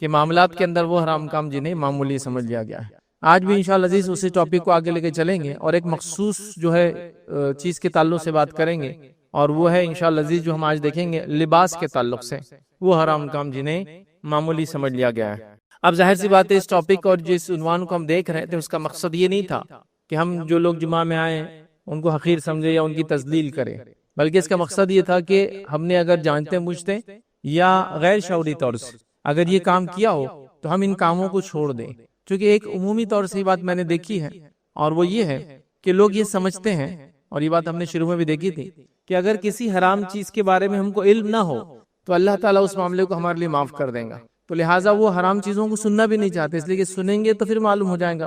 کہ معاملات کے اندر وہ حرام کام جنہیں معمولی سمجھ لیا گیا ہے۔ آج بھی انشاءاللہ عزیز اسی ٹاپک کو آگے لے کے چلیں گے اور ایک مخصوص جو ہے چیز کے تعلق سے بات کریں گے، اور وہ ہے انشاءاللہ عزیز جو ہم آج دیکھیں گے لباس کے تعلق سے، وہ حرام کام جنہیں معمولی سمجھ لیا گیا ہے۔ اب ظاہر سی بات ہے اس ٹاپک اور جس عنوان کو ہم دیکھ رہے تھے اس کا مقصد یہ نہیں تھا کہ ہم جو لوگ جمعہ میں آئیں ان کو حقیر سمجھے یا ان کی تذلیل کریں، بلکہ اس کا مقصد یہ تھا کہ ہم نے اگر جانتے بوجھتے یا غیر شعوری طور سے اگر یہ کام کیا ہو تو ہم ان کاموں کو چھوڑ دیں، کیونکہ ایک عمومی طور سے یہ بات میں نے دیکھی ہے، اور وہ یہ ہے کہ لوگ یہ سمجھتے ہیں، اور یہ بات ہم نے شروع میں بھی دیکھی تھی، کہ اگر کسی حرام چیز کے بارے میں ہم کو علم نہ ہو تو اللہ تعالیٰ اس معاملے کو ہمارے لیے معاف کر دیں گا، تو لہٰذا وہ حرام چیزوں کو سننا بھی نہیں چاہتے، اس لیے کہ سنیں گے تو پھر معلوم ہو جائے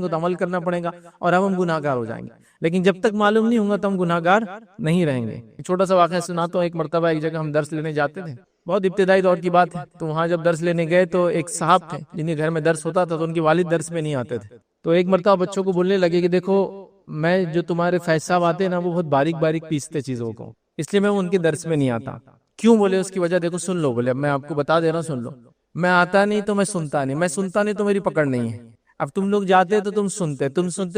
گا تو عمل کرنا پڑے گا اور ہم گناہگار ہو جائیں گے، لیکن جب تک معلوم نہیں ہوگا تو ہم گناہگار نہیں رہیں گے۔ چھوٹا سا واقعہ سناتا ہوں۔ ایک مرتبہ ایک جگہ ہم درس لینے جاتے تھے، بہت ابتدائی دور کی بات ہے، تو وہاں جب درس لینے گئے تو ایک صاحب تھے جن کے گھر میں درس ہوتا تھا، تو ان کے والد درس میں نہیں آتے تھے، تو ایک مرتبہ بچوں کو بولنے لگے کہ دیکھو میں جو تمہارے فیض صاحب آتے ہیں نا وہ بہت باریک باریک پیستے چیزوں کو، اس لیے میں ان کے درس میں نہیں آتا۔ کیوں بولے؟ اس کی وجہ دیکھو، سن لو بولے، اب میں آپ کو بتا دے رہا ہوں، سن لو۔ میں آتا نہیں تو میں سنتا نہیں تو میری پکڑ نہیں ہے، اب تم لوگ جاتے تو تم سنتے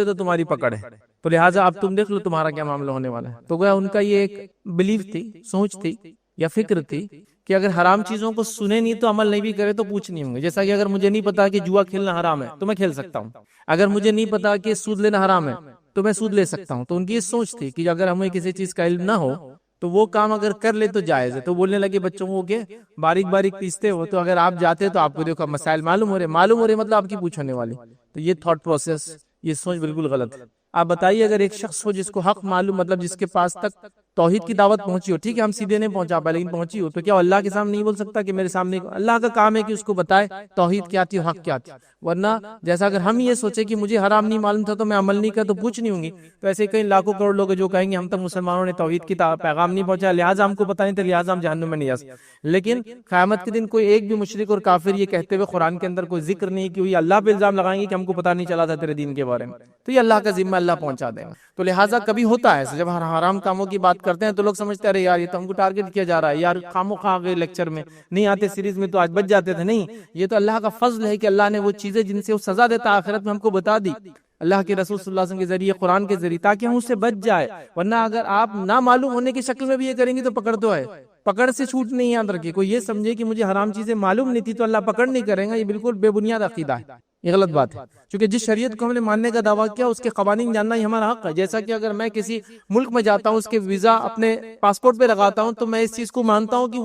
تو تمہاری پکڑ ہے، تو لہٰذا اب تم دیکھ لو تمہارا کیا معاملہ ہونے والا ہے۔ تو گویا ان کا یہ ایک بلیف تھی، سوچ تھی یا فکر تھی کہ اگر حرام چیزوں کو سنے نہیں تو عمل نہیں بھی کرے تو پوچھ نہیں ہوں گے۔ جیسا کہ اگر مجھے نہیں پتا کہ جوا کھیلنا حرام ہے تو میں کھیل سکتا ہوں، اگر مجھے نہیں پتا کہ سود لینا حرام ہے تو میں سود لے سکتا ہوں۔ تو ان کی یہ سوچ تھی کہ اگر ہمیں کسی چیز کا علم نہ ہو تو وہ کام اگر کر لے تو جائز ہے۔ تو بولنے لگے بچوں کو کہ باریک باریک پیستے ہو، تو اگر آپ جاتے تو آپ کو دیکھو مسائل معلوم ہو رہے مطلب آپ کی پوچھ ہونے والی۔ تو یہ تھاٹ پروسیس، یہ سوچ بالکل غلط ہے۔ آپ بتائیے اگر ایک شخص ہو جس کو حق معلوم، مطلب جس کے پاس تک توحید کی دعوت پہنچی ہو، ٹھیک ہے ہم سیدھے نہیں پہنچا پائے لیکن پہنچی ہو، تو کیا اللہ کے سامنے نہیں بول سکتا کہ میرے سامنے؟ اللہ کا کام ہے کہ اس کو بتائے توحید کیا تھی، حق کیا تھی۔ ورنہ جیسا اگر ہم یہ سوچے کہ مجھے حرام نہیں معلوم تھا تو میں عمل نہیں کر تو پوچھ نہیں ہوں گی، تو ایسے کئی لاکھوں کروڑ لوگ جو کہیں گے ہم تک مسلمانوں نے توحید کی پیغام نہیں پہنچا لہٰذا ہم کو پتہ نہیں تھا لہٰذا ہم جہنم میں نہیں جا سکتے۔ لیکن قیامت کے دن کوئی ایک بھی مشرک اور کافر یہ کہتے ہوئے قرآن کے اندر کوئی ذکر نہیں کہ یہ اللہ پہ الزام لگائیں گے کہ ہم کو پتہ نہیں چلا تھا تیرے دین کے بارے میں، تو یہ اللہ کا ذمہ اللہ پہنچا دے گا۔ تو لہٰذا کبھی ہوتا ہے جب ہم حرام کاموں کی بات کرتے ہیں تو لوگ سمجھتے ہیں ارے یار یہ تو ہم کو ٹارگٹ کیا جا رہا ہے، یار خامو خواہ گئے لیکچر میں نہیں آتے، سیریز میں تو آج بچ جاتے تھے۔ نہیں، یہ تو اللہ کا فضل ہے کہ اللہ نے وہ چیزیں جن سے وہ سزا دیتا آخرت میں ہم کو بتا دی اللہ کے رسول صلی اللہ علیہ وسلم کے ذریعے، قرآن کے ذریعے، تاکہ ہم اس سے بچ جائے۔ ورنہ اگر آپ نہ معلوم ہونے کی شکل میں بھی یہ کریں گے تو پکڑ تو ہے، پکڑ سے چھوٹ نہیں یاد رکھیے۔ کوئی یہ سمجھے کہ مجھے حرام چیزیں معلوم نہیں تھی تو اللہ پکڑ نہیں کرے گا، یہ بالکل بے بنیاد عقیدہ ہے، یہ غلط بات ہے۔ کیونکہ جس شریعت کو ہم نے ماننے کا دعویٰ کیا اس کے قوانین جاننا ہی ہمارا حق ہے۔ جیسا کہ اگر میں کسی ملک میں جاتا ہوں، اس کے ویزا اپنے پاسپورٹ پہ لگاتا ہوں، تو میں اس چیز کو مانتا ہوں کہ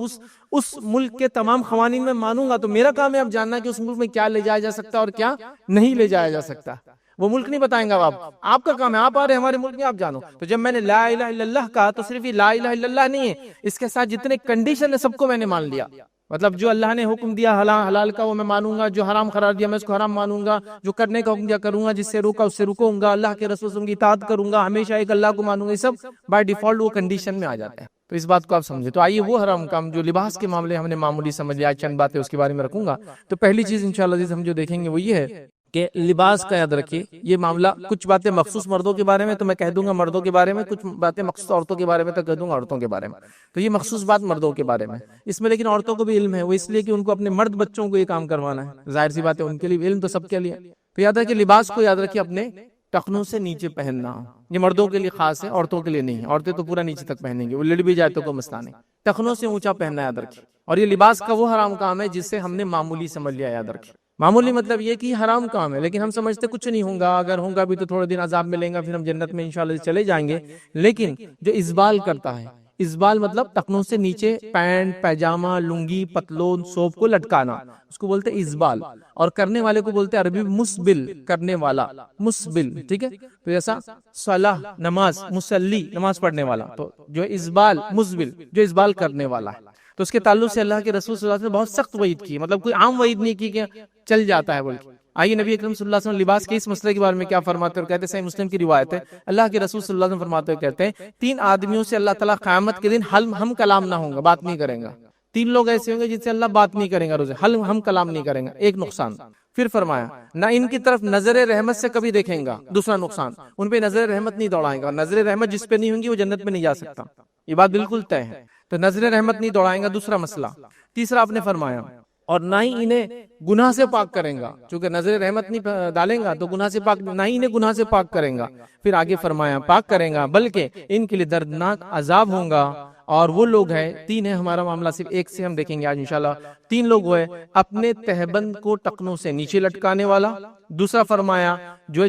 اس ملک کے تمام قوانین میں مانوں گا، تو میرا کام ہے اب جاننا کہ اس ملک میں کیا لے جایا جا سکتا ہے اور کیا نہیں لے جایا جا سکتا۔ وہ ملک نہیں بتائیں گا، آپ کا کام ہے، آپ آ رہے ہمارے ملک میں آپ جانو۔ تو جب میں نے لا الہ الا اللہ کہا تو صرف یہ لا الہ الا اللہ نہیں ہے، اس کے ساتھ جتنے کنڈیشن ہے سب کو میں نے مان لیا۔ مطلب جو اللہ نے حکم دیا حلال کا وہ میں مانوں گا، جو حرام قرار دیا میں اس کو حرام مانوں گا، جو کرنے کا حکم دیا کروں گا، جس سے روکا اس سے رکوں گا، اللہ کے رسول کی اطاعت کروں گا، ہمیشہ ایک اللہ کو مانوں گا، یہ سب بائی ڈیفالٹ وہ کنڈیشن میں آ جاتے ہیں۔ تو اس بات کو آپ سمجھے۔ تو آئیے وہ حرام کام جو لباس کے معاملے ہم نے معمولی سمجھ لیا، چند باتیں اس کے بارے میں رکھوں گا۔ تو پہلی چیز انشاءاللہ ہم جو دیکھیں گے وہ یہ ہے کہ لباس کا یاد رکھیے، یہ معاملہ کچھ باتیں مخصوص مردوں کے بارے میں تو میں کہہ دوں گا مردوں کے بارے میں، کچھ باتیں مخصوص عورتوں کے بارے میں تو کہہ دوں گا عورتوں کے بارے میں۔ تو یہ مخصوص بات مردوں کے بارے میں، اس میں لیکن عورتوں کو بھی علم ہے، وہ اس لیے کہ ان کو اپنے مرد بچوں کو یہ کام کروانا ہے، ظاہر سی بات ہے ان کے لیے علم تو سب کے لیے۔ تو یاد رکھیے لباس کو یاد رکھیے اپنے ٹخنوں سے نیچے پہننا، یہ مردوں کے لیے خاص ہے، عورتوں کے لیے نہیں ہے۔ عورتیں تو پورا نیچے تک پہنیں گے، وہ لڑ بھی جائے تو کوئی مسئلہ نہیں، ٹخنوں سے اونچا پہننا یاد رکھیے۔ اور یہ لباس کا وہ حرام کام ہے جس سے ہم نے معمولی سمجھ لیا، یاد رکھیے۔ معمولی مطلب یہ کہ حرام کام ہے لیکن ہم سمجھتے کچھ نہیں ہوگا، اگر ہوگا بھی تو تھوڑے دن عذاب ملیں گا، پھر ہم جنت میں انشاءاللہ چلے جائیں گے۔ لیکن جو اسبال کرتا ہے، اسبال مطلب ٹخنوں سے نیچے پینٹ، پیجامہ، لنگی، پتلون، سوپ کو لٹکانا، اس کو بولتے اسبال، اور کرنے والے کو بولتے عربی مسبل، کرنے والا، مسبل، ٹھیک ہے۔ تو جیسا صلاح نماز، مسلی نماز پڑھنے والا، تو جو اسبال مسبل جو اسبال کرنے والا ہے، تو اس کے تعلق سے اللہ کے رسول صلی اللہ علیہ وسلم نے بہت سخت وعید کی، مطلب کوئی عام وعید نہیں کی کہ چل جاتا ہے بلکہ۔ آئیے نبی اکرم صلی اللہ علیہ وسلم لباس کے اس مسئلے کے بارے میں کیا فرماتے ہیں، اور کہتے ہیں، صحیح مسلم کی روایت ہے، اللہ کے رسول صلی اللہ علیہ وسلم فرماتے ہیں، کہتے ہیں 3 آدمیوں سے اللہ تعالیٰ قیامت کے دن ہم کلام نہ ہوں گا، بات نہیں کریں گا۔ 3 لوگ ایسے ہوں گے جن سے اللہ بات نہیں کریں گا، روزے ہم کلام نہیں کریں گا، ایک نقصان۔ پھر فرمایا نہ ان کی طرف نظر رحمت سے کبھی دیکھیں گا، دوسرا نقصان، ان پہ نظر رحمت نہیں دوڑائیں گا، اور نظر رحمت جس پہ نہیں ہوں گی وہ جنت میں نہیں جا سکتا، یہ بات بالکل طے ہے۔ تو نظر رحمت نہیں دوڑائیں گا، دوسرا مسئلہ۔ تیسرا آپ نے فرمایا اور نہ ہی انہیں گناہ سے پاک کریں گا، چونکہ نظر رحمت نہیں ڈالیں گا تو گناہ سے پاک، نہ ہی انہیں گناہ سے پاک کریں گا، پھر آگے فرمایا پاک کریں گا، بلکہ ان کے لیے دردناک عذاب ہوں گا۔ اور وہ لوگ ہیں، تین ہے ہمارا معاملہ، صرف ایک سے ہم دیکھیں گے آج انشاءاللہ۔ تین لوگ ہوئے، اپنے تہبند کو ٹخنوں سے نیچے لٹکانے والا، دوسرا فرمایا جو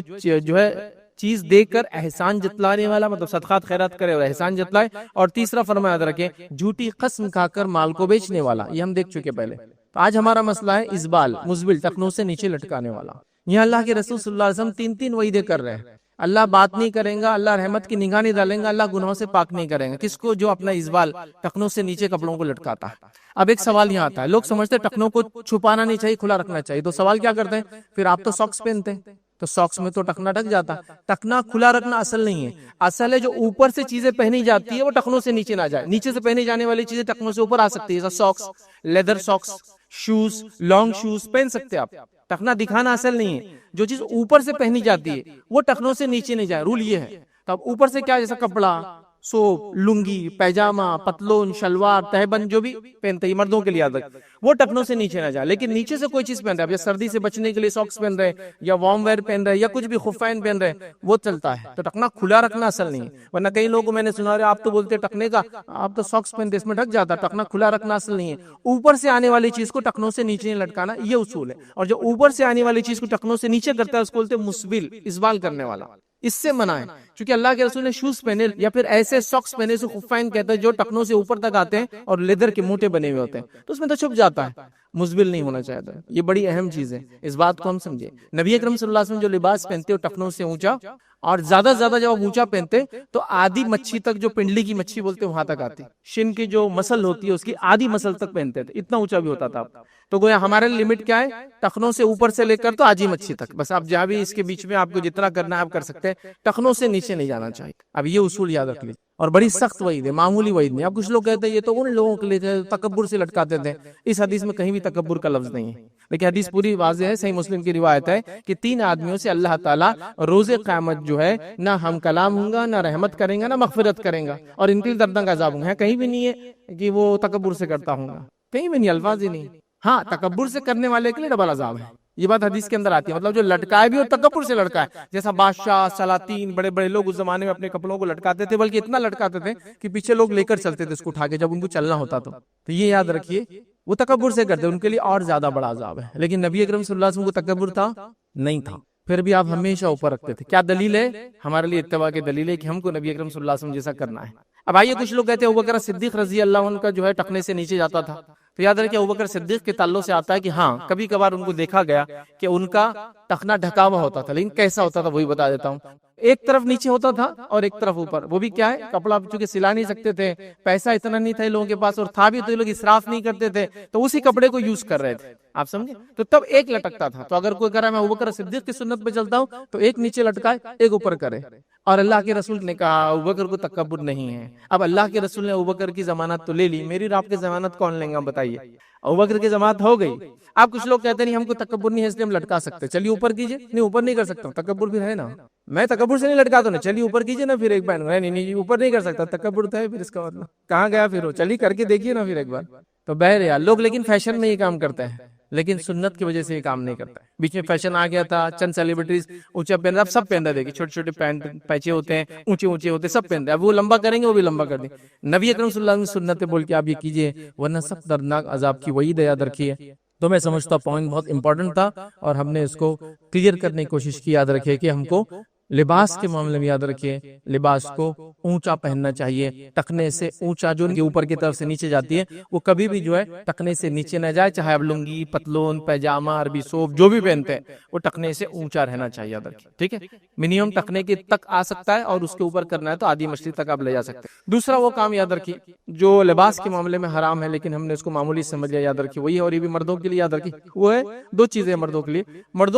ہے چیز دے کر احسان جتلانے والا، مطلب صدقات خیرات کرے اور احسان جتلائے، اور تیسرا فرمایا یاد رکھیں جھوٹی قسم کھا کر مال کو بیچنے والا، یہ ہم دیکھ چکے پہلے۔ تو آج ہمارا مسئلہ ہے ازبال، مزبل، ٹخنوں سے نیچے لٹکانے والا۔ یہاں اللہ کے رسول صلی اللہ علیہ وسلم تین تین وعیدیں کر رہے ہیں۔ اللہ بات نہیں کریں گا، اللہ رحمت کی نگاہ نہیں ڈالیں گا، اللہ گناہوں سے پاک نہیں کریں گا۔ کس کو؟ جو اپنا ازبال، ٹخنوں سے نیچے کپڑوں کو لٹکاتا ہے۔ اب ایک سوال یہاں آتا ہے، لوگ سمجھتے ہیں ٹخنوں کو چھپانا نہیں چاہیے، کھلا رکھنا چاہیے، تو سوال کیا کرتے ہیں پھر آپ تو ساکس پہنتے ہیں، تو ساکس میں تو ٹخنا ڈھک جاتا۔ ٹخنا کھلا رکھنا اصل نہیں ہے، اصل ہے جو اوپر سے چیزیں پہنی جاتی ہے وہ ٹخنوں سے نیچے نہ جائے، نیچے سے پہنی جانے والی چیزیں ٹخنوں سے اوپر آ سکتی ہے، جیسا socks, leather socks, shoes, long shoes پہن سکتے آپ۔ ٹخنا دکھانا اصل نہیں ہے، جو چیز اوپر سے پہنی جاتی ہے وہ ٹخنوں سے نیچے نہیں جائے، رول یہ ہے۔ تو اب اوپر سے کیا، جیسا کپڑا، سوپ، لنگی، پیجامہ، پتلون، شلوار، تہبند جو بھی پہنتے ہیں مردوں کے لیے یاد رکھ، وہ ٹخنوں سے نیچے نہ جائے۔ لیکن نیچے سے کوئی چیز پہن رہے ہیں، اب یا سردی سے بچنے کے لیے ساکس پہن رہے ہیں، یا وارم ویئر پہن رہے ہیں، یا کچھ بھی خفین پہن رہے ہیں، وہ چلتا ہے۔ تو ٹخنا کھلا رکھنا اصل نہیں ہے، ورنہ کئی لوگوں کو میں نے سنا رہے آپ تو بولتے ٹخنے کا، آپ تو ساکس پہنتے اس میں ڈھک جاتا۔ ٹخنا کھلا رکھنا اصل نہیں ہے، اوپر سے آنے والی چیز کو ٹخنوں سے نیچے نہیں لٹکانا، یہ اصول ہے۔ اور جو اوپر سے آنے والی چیز کو ٹخنوں سے نیچے کرتا ہے اس کو بولتے ہیں مسبل، اسبال کرنے والا، اس سے منع ہے۔ چونکہ اللہ کے رسول نے شوز پہنے یا پھر ایسے ساکس پہنے سے خفین کہتا ہے جو ٹخنوں سے اوپر تک آتے ہیں اور لیدر کے موٹے بنے ہوئے ہوتے ہیں، تو اس میں تو چھپ جاتا ہے، مسبل نہیں ہونا چاہتا ہے۔ یہ بڑی اہم چیز ہے، اس بات کو ہم سمجھے۔ نبی اکرم صلی اللہ علیہ وسلم جو لباس پہنتے ہیں ٹخنوں سے اونچا، اور زیادہ زیادہ جب آپ اونچا پہنتے تو آدھی مچھی تک، جو پنڈلی کی مچھی بولتے ہیں وہاں تک آتی، شن کی جو مسل ہوتی ہے اس کی آدھی مسل تک پہنتے تھے، اتنا اونچا بھی ہوتا تھا۔ تو گویا ہمارے لمٹ کیا ہے، ٹخنوں سے اوپر سے لے کر تو آدھی مچھی تک، بس آپ جہاں بھی اس کے بیچ میں آپ کو جتنا کرنا ہے آپ کر سکتے ہیں، ٹخنوں سے نیچے نہیں جانا چاہیے۔ اب یہ اصول یاد رکھ لیجیے، اور بڑی سخت وعید ہے، معمولی وعید نہیں۔ اب کچھ لوگ کہتے ہیں یہ تو ان لوگوں کے لیے تکبر سے لٹکاتے تھے، اس حدیث میں کہیں بھی تکبر کا لفظ نہیں ہے، لیکن حدیث پوری واضح ہے، صحیح مسلم کی روایت ہے کہ تین آدمیوں سے اللہ تعالیٰ روز قیامت جو ہے نہ ہم کلام ہوں گا، نہ رحمت کریں گا، نہ مغفرت کریں گا، اور ان کے لیے دردناک عذاب ہوں گا۔ کہیں بھی نہیں ہے کہ وہ تکبر سے کرتا ہوں گا، کہیں بھی نہیں، الفاظ ہی نہیں۔ ہاں، تکبر سے کرنے والے کے لیے ڈبل عذاب ہے، یہ بات حدیث کے اندر آتی ہے، مطلب جو لٹکائے بھی اور تکبر سے لٹکائے، جیسا بادشاہ، سلاطین، بڑے بڑے لوگ اس زمانے میں اپنے کپڑوں کو لٹکاتے تھے، بلکہ اتنا لٹکاتے تھے کہ پیچھے لوگ لے کر چلتے تھے اس کو اٹھا کے جب ان کو چلنا ہوتا تو یہ یاد رکھیے وہ تکبر سے کرتے، ان کے لیے اور زیادہ بڑا عذاب ہے۔ لیکن نبی اکرم صلی اللہ علیہ وسلم کو تکبر تھا نہیں تھا، پھر بھی آپ ہمیشہ اوپر رکھتے تھے۔ کیا دلیل ہے؟ ہمارے لیے اتباع کی دلیل ہے کہ ہم کو نبی اکرم صلی اللہ علیہ وسلم جیسا کرنا ہے۔ اب آئیے، کچھ لوگ کہتے ہیں ابوبکر صدیق رضی اللہ عنہ کا جو ہے ٹخنے سے نیچے جاتا تھا، تو یاد رکھیں ابوبکر صدیق کے تعلق سے آتا ہے کہ ہاں کبھی کبھار ان کو دیکھا گیا کہ ان کا ٹخنا ڈھکا ہوا ہوتا تھا، لیکن کیسا ہوتا تھا وہی بتا دیتا ہوں۔ ایک طرف نیچے ہوتا تھا اور ایک طرف اوپر، وہ بھی کیا ہے، کپڑا چونکہ سلا نہیں سکتے تھے، پیسہ اتنا نہیں تھا لوگوں کے پاس، اور تھا بھی تو یہ لوگ اسراف نہیں کرتے تھے، تو اسی کپڑے کو یوز کر رہے تھے، آپ سمجھے؟ تو تب ایک لٹکتا تھا، تو اگر کوئی کرا میں ابوبکر صدیق کی سنت پہ چلتا ہوں تو ایک نیچے لٹکائے ایک اوپر کرے۔ اور اللہ کے رسول نے کہا ابوبکر کو تکبر نہیں ہے۔ اب اللہ کے رسول نے ابوبکر کی ضمانت تو لے لی، میری اور آپ کی ضمانت کون لیں گا بتائیے؟ ابوبکر کی ضمانت ہو گئی۔ اب کچھ لوگ کہتے نہیں ہم کو تکبر نہیں ہے اس لیے ہم لٹکا سکتے، چلیے اوپر کیجئے، نہیں اوپر نہیں کر سکتا، تکبر بھی ہے نا، میں تکبر سے نہیں لٹکاتا ہوں، چلیے اوپر کیجئے نا، پھر ایک بار نہیں اوپر نہیں کر سکتا، تکبر تو ہے، پھر اس کا مطلب کہاں گیا پھر وہ، چلیے کر کے دیکھیے نا پھر ایک بار۔ تو بہرحال لوگ لیکن فیشن میں یہ کام کرتے ہیں، لیکن سنت کی وجہ سے یہ کام نہیں کرتا ہے۔ بیچ میں فیشن آ گیا تھا، چند سیلیبریٹیز اونچا پہن رہا، اب سب پہن رہے، دیکھیں چھوٹے چھوٹے پینٹ پیچے ہوتے ہیں، اونچے اونچے ہوتے ہیں، سب پہن رہے، اب وہ لمبا کریں گے وہ بھی لمبا کر دیں۔ نبی اکرم صلی اللہ علیہ وسلم سنت بول کے آپ یہ کیجئے، ورنہ سخت دردناک عذاب کی وعید یاد رکھیے۔ تو میں سمجھتا پوائنٹ بہت امپورٹنٹ تھا اور ہم نے اس کو کلیئر کرنے کی کوشش کی۔ یاد رکھیے کہ ہم کو لباس کے معاملے میں یاد رکھیے لباس کو اونچا پہننا چاہیے، ٹخنے سے اونچا جو اوپر کی طرف سے نیچے جاتی ہے وہ کبھی بھی جو ہے ٹخنے سے نیچے نہ جائے، چاہے آپ لنگی، پتلون، پیجامہ، عربی سوپ جو بھی پہنتے ہیں وہ ٹخنے سے اونچا رہنا چاہیے، یاد رکھیے، ٹھیک ہے؟ منیمم ٹخنے کے تک آ سکتا ہے اور اس کے اوپر کرنا ہے تو آدھی مچھلی تک آپ لے جا سکتے ہیں۔ دوسرا وہ کام یاد رکھیے جو لباس کے معاملے میں حرام ہے لیکن ہم نے اس کو معمولی سمجھ لیا، یاد رکھیے وہی ہے، اور یہ بھی مردوں کے لیے یاد رکھیے، وہ ہے دو چیزیں مردوں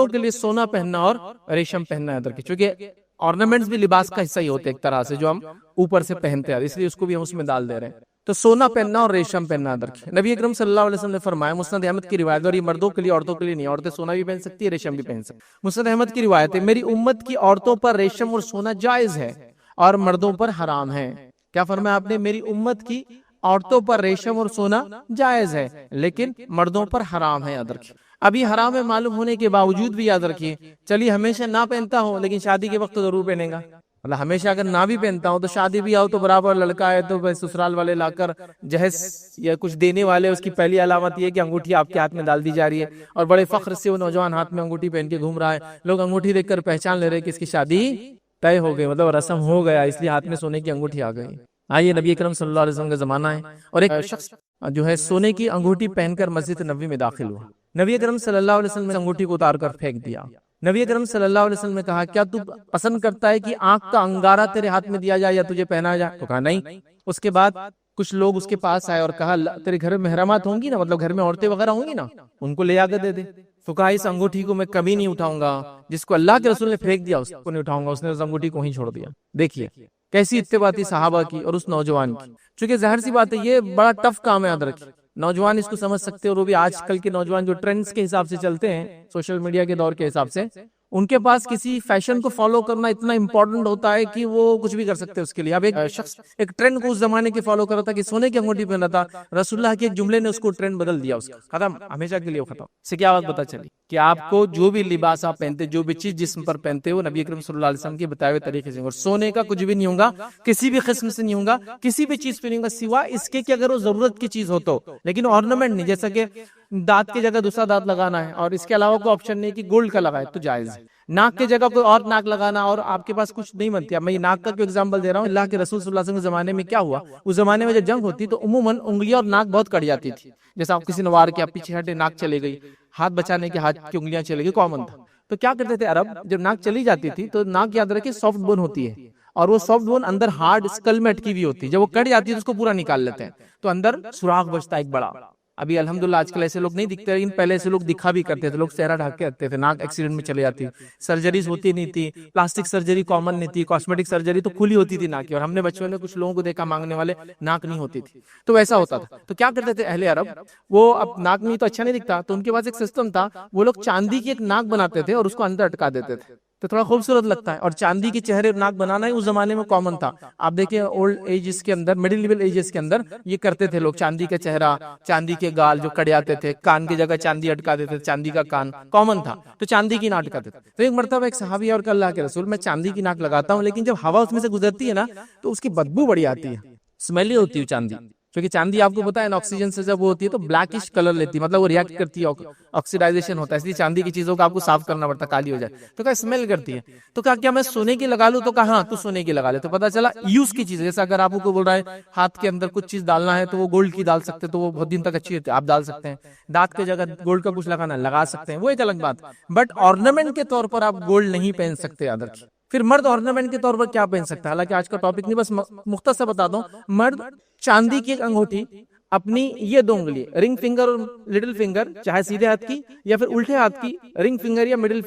کے لیے سونا پہننا اور ریشم پہننا، یاد رکھیے، چونکہ آرنامنٹس بھی لباس کا حصہ ہی ہوتے ہیں ایک طرح سے جو ہم اوپر سے پہنتے ہیں، اس لیے اس کو بھی ہم اس میں ڈال دے رہے ہیں۔ تو سونا پہننا اور ریشم پہننا یاد رکھیں۔ نبی اکرم صلی اللہ علیہ وسلم نے فرمایا، مسند احمد کی روایت، اور یہ مردوں کے لیے عورتوں کے لیے نہیں، عورتیں سونا بھی پہن سکتی ہے، ریشم بھی پہن سکتی ہے۔ مسند احمد کی روایت ہے، میری امت کی عورتوں پر ریشم اور سونا جائز ہے اور مردوں پر حرام ہے۔ کیا فرمایا آپ نے؟ میری امت کی عورتوں پر ریشم اور سونا جائز ہے لیکن مردوں پر حرام ہے، یاد رکھیے۔ اب یہ حرام ہے معلوم ہونے کے باوجود بھی یاد رکھیے، چلیے ہمیشہ نہ پہنتا ہو لیکن شادی کے وقت تو ضرور پہنے گا، مطلب ہمیشہ اگر نہ بھی پہنتا ہو تو شادی بھی آؤ تو برابر، لڑکا ہے تو سسرال والے لا کر جہیز یا کچھ دینے والے، اس کی پہلی علامت یہ کہ انگوٹھی آپ کے ہاتھ میں ڈال دی جا رہی ہے، اور بڑے فخر سے وہ نوجوان ہاتھ میں انگوٹھی پہن کے گھوم رہا ہے، لوگ انگوٹھی دیکھ کر پہچان لے رہے کہ اس کی شادی طے ہو گئی، مطلب رسم ہو گیا، اس لیے ہاتھ میں سونے کی انگوٹھی آ گئی۔ آئیے نبی اکرم صلی اللہ علیہ وسلم کا زمانہ ہے اور ایک شخص جو ہے سونے کی انگوٹھی پہن کر مسجد نبوی میں داخل ہوا، نبی اکرم صلی اللہ علیہ وسلم نے انگوٹھی کو اتار کر پھینک دیا۔ نبی اکرم صلی اللہ علیہ وسلم نے کہا کیا تو پسند کرتا ہے کہ آنکھ کا انگارہ تیرے ہاتھ میں دیا جائے یا تجھے پہنا جائے؟ تو کہا نہیں۔ اس کے بعد کچھ لوگ اس کے پاس آئے اور کہا تیرے گھر میں محرمات ہوں گی نا، مطلب گھر میں عورتیں وغیرہ ہوں گی نا، ان کو لے آ کے دے دے۔ تو کہا اس انگوٹھی کو میں کبھی نہیں اٹھاؤں گا، جس کو اللہ کے رسول نے پھینک دیا اس کو نہیں اٹھاؤں گا۔ اس نے اس انگوٹھی کو ہی چھوڑ دیا۔ دیکھیے کیسی اتباع تھی صحابہ کی اور اس نوجوان کی، چونکہ ظاہر سی بات ہے یہ بڑا ٹف کام ہے، یاد رکھیے نوجوان اس کو سمجھ سکتے ہیں، اور وہ بھی آج کل کے نوجوان جو ٹرینڈز کے حساب سے چلتے ہیں، سوشل میڈیا کے دور کے حساب سے، ان کے پاس کسی فیشن کو فالو کرنا اتنا امپورٹنٹ ہوتا ہے کہ وہ کچھ بھی کر سکتے ہیں اس کے لیے۔ اب ایک شخص ایک ٹرینڈ کو اس زمانے کے فالو کر رہا تھا کہ سونے کی انگوٹھی پہنا تھا، رسول اللہ کے ایک جملے نے اس کو ٹرینڈ بدل دیا، اس کا ختم، ہمیشہ کے لیے ختم۔ اس سے کیا بات پتہ چلی کہ آپ کو جو بھی لباس آپ پہنتے، جو بھی چیز جسم پر پہنتے ہو، نبی اکرم صلی اللہ علیہ وسلم کے بتائے ہوئے طریقے سے، اور سونے کا کچھ بھی نہیں ہوگا، کسی بھی قسم سے نہیں ہوگا، کسی بھی چیز پہ نہیں ہوگا سوا اس کے کہ اگر وہ ضرورت کی چیز ہو تو، لیکن آرنامنٹ نہیں، جیسا کہ دانت کی جگہ دوسرا دانت لگانا ہے اور اس کے علاوہ کوئی آپشن نہیں کہ گولڈ کا لگائے تو جائز ہے، ناک کی جگہ کوئی اور ناک لگانا اور آپ کے پاس کچھ نہیں بنتی۔ اب میں یہ ناک کا کیوں ایگزامپل دے رہا ہوں، اللہ کے رسول صلی اللہ علیہ وسلم کے زمانے میں کیا ہوا، اس زمانے میں جب جنگ ہوتی تو عموماً انگلیاں اور ناک بہت کٹ جاتی تھی، جیسا آپ کسی نے وار کیا پیچھے ہٹے ناک چلے گئی، ہاتھ بچانے کے ہاتھ کی انگلیاں چلے گئی، کامن تھا۔ تو کیا کرتے تھے عرب، جب ناک چلی جاتی تھی تو ناک یاد رکھے سافٹ بون ہوتی ہے، اور وہ سافٹ بون اندر ہارڈ اسکل میں اٹکی ہوئی ہوتی ہے، جب وہ کٹ جاتی ہے تو اس کو پورا نکال لیتے ہیں تو اندر سوراخ بچتا ہے ایک بڑا۔ ابھی الحمدللہ آج کل ایسے لوگ نہیں دکھتے، لیکن پہلے ایسے لوگ دکھا بھی کرتے تھے، لوگ چہرہ ڈھک کے رکھتے تھے، ناک ایکسیڈنٹ میں چلے جاتی، سرجریز ہوتی نہیں تھی، پلاسٹک سرجری کامن نہیں تھی، کاسمیٹک سرجری تو کھلی ہوتی تھی ناک کی، اور ہم نے بچپن میں کچھ لوگوں کو دیکھا مانگنے والے ناک نہیں ہوتی تھی، تو ویسا ہوتا تھا۔ تو کیا کرتے تھے اہل عرب، وہ اب ناک نہیں تو اچھا نہیں دکھتا، تو ان کے پاس ایک سسٹم تھا، وہ لوگ چاندی کی ایک ناک بناتے تھے اور اس کو اندر اٹکا دیتے تھے تو تھوڑا خوبصورت لگتا ہے، اور چاندی کے چہرے ناک بنانا ہی اس زمانے میں کامن تھا۔ آپ دیکھیں اولڈ ایجز کے اندر، مڈل لیول ایجز کے اندر یہ کرتے تھے لوگ، چاندی کا چہرہ، چاندی کے گال جو کٹ جاتے تھے، کان کی جگہ چاندی اٹکا دیتے تھے، چاندی کا کان کامن تھا، تو چاندی کی ناک اٹکاتے تھے۔ تو ایک مرتبہ ایک صحابی اور کہ اللہ کے رسول میں چاندی کی ناک لگاتا ہوں، لیکن جب ہوا اس میں سے گزرتی ہے نا تو اس کی بدبو بڑی آتی ہے، اسمیلی ہوتی ہے چاندی، کیونکہ چاندی آپ کو پتا ہے نا آکسیجن سے جب وہ ہوتی ہے تو بلیکش کلر لیتی ہے، مطلب وہ ریئیکٹ کرتی ہے، آکسیڈائزیشن ہوتا ہے، اس لیے چاندی کی چیزوں کو آپ کو صاف کرنا پڑتا ہے، کالی ہو جائے تو کیا اسمیل کرتی ہے۔ تو کیا میں سونے کی لگا لوں؟ تو کہا ہاں تو سونے کی لگا لے، تو پتا چلا یوز کی چیز، جیسا اگر آپ کو بول رہا ہے ہاتھ کے اندر کچھ چیز ڈالنا ہے تو وہ گولڈ کی ڈال سکتے، تو وہ بہت دن تک اچھی ہوتی ہے، آپ ڈال سکتے ہیں، دانت کی جگہ گولڈ کا کچھ لگانا لگا سکتے ہیں، وہ ایک الگ بات، بٹ آرنامنٹ کے طور پر آپ گولڈ نہیں پہن سکتے، یاد رکھیے۔ پھر مرد آرنامنٹ کے طور پر کیا پہن سکتا ہے، حالانکہ آج کا ٹاپک نہیں، بس مختصر بتا دوں، مرد چاندی کی ایک انگوٹھی اپنی یہ دو انگلی رنگ فنگر اور لٹل فنگر، چاہے سیدھے ہاتھ کی یا پھر الٹے ہاتھ کی رنگ فنگر یا لٹل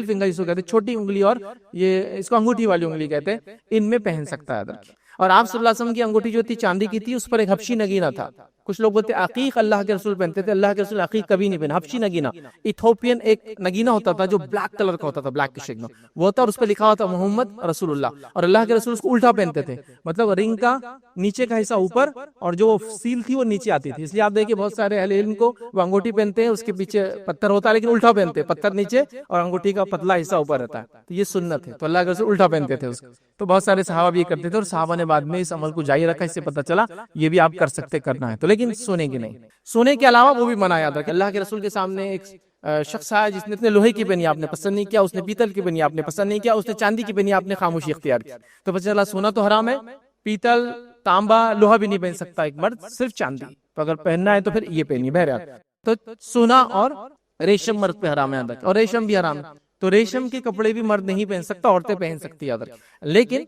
فنگر جس کو کہتے ہیں چھوٹی انگلی، اور یہ اس کو انگوٹھی والی انگلی کہتے ہیں، ان میں پہن سکتا ہے۔ اور آپ صلی اللہ علیہ وسلم کی انگوٹھی جو تھی چاندی کی تھی، اس پر ایک حبشی نگینہ تھا، کچھ لوگ بولتے عقیق اللہ کے رسول پہنتے تھے، اللہ کے رسول عقیق کبھی نہیں پہنا، حبشی نگینہ ایتھوپین ایک نگینہ ہوتا تھا جو بلیک کلر کا ہوتا تھا، بلیک کے شیڈ میں وہ ہوتا، اور اس پہ لکھا ہوتا محمد رسول اللہ، اور اللہ کے رسول اس کو الٹا پہنتے تھے، مطلب رنگ کا نیچے کا حصہ اوپر اور جو سیل تھی وہ نیچے آتی تھی، اس لیے آپ دیکھیں بہت سارے اہل علم کو وہ انگوٹھی پہنتے ہیں، اس کے پیچھے پتھر ہوتا ہے لیکن الٹا پہنتے ہیں، پتھر نیچے اور انگوٹھی کا پتلا حصہ اوپر رہتا ہے، تو یہ سنت ہے، تو اللہ کے رسول الٹا پہنتے تھے اس کو، تو بہت سارے صحابہ بھی یہ کرتے تھے، اور صحابہ نے بعد میں اس عمل کو جاری رکھا، اس سے پتہ چلا یہ بھی آپ کر سکتے، کرنا ہے تو، لیکن سونے کی نہیں، سونے کے علاوہ وہ بھی منع یاد رکھے۔ اللہ کے رسول کے سامنے ایک شخص آیا جس نے اتنے لوہے کی پہنی، آپ نے پسند نہیں کیا، اس نے پیتل کی پہنی، آپ نے پسند نہیں کیا، اس نے چاندی کی پہنی، آپ نے خاموشی اختیار کی، تو پتہ چلا سونا تو حرام ہے، پیتل تانبا لوہا بھی نہیں پہن سکتا ایک مرد، صرف چاندی، تو اگر پہننا ہے تو پھر یہ پہنی بہرحال، تو سونا اور ریشم مرد پہ حرام ہے یاد رکھیں، اور ریشم بھی حرام ہے، تو ریشم کے کپڑے بھی مرد نہیں پہن سکتا، عورتیں پہن سکتی یاد رکھیں، لیکن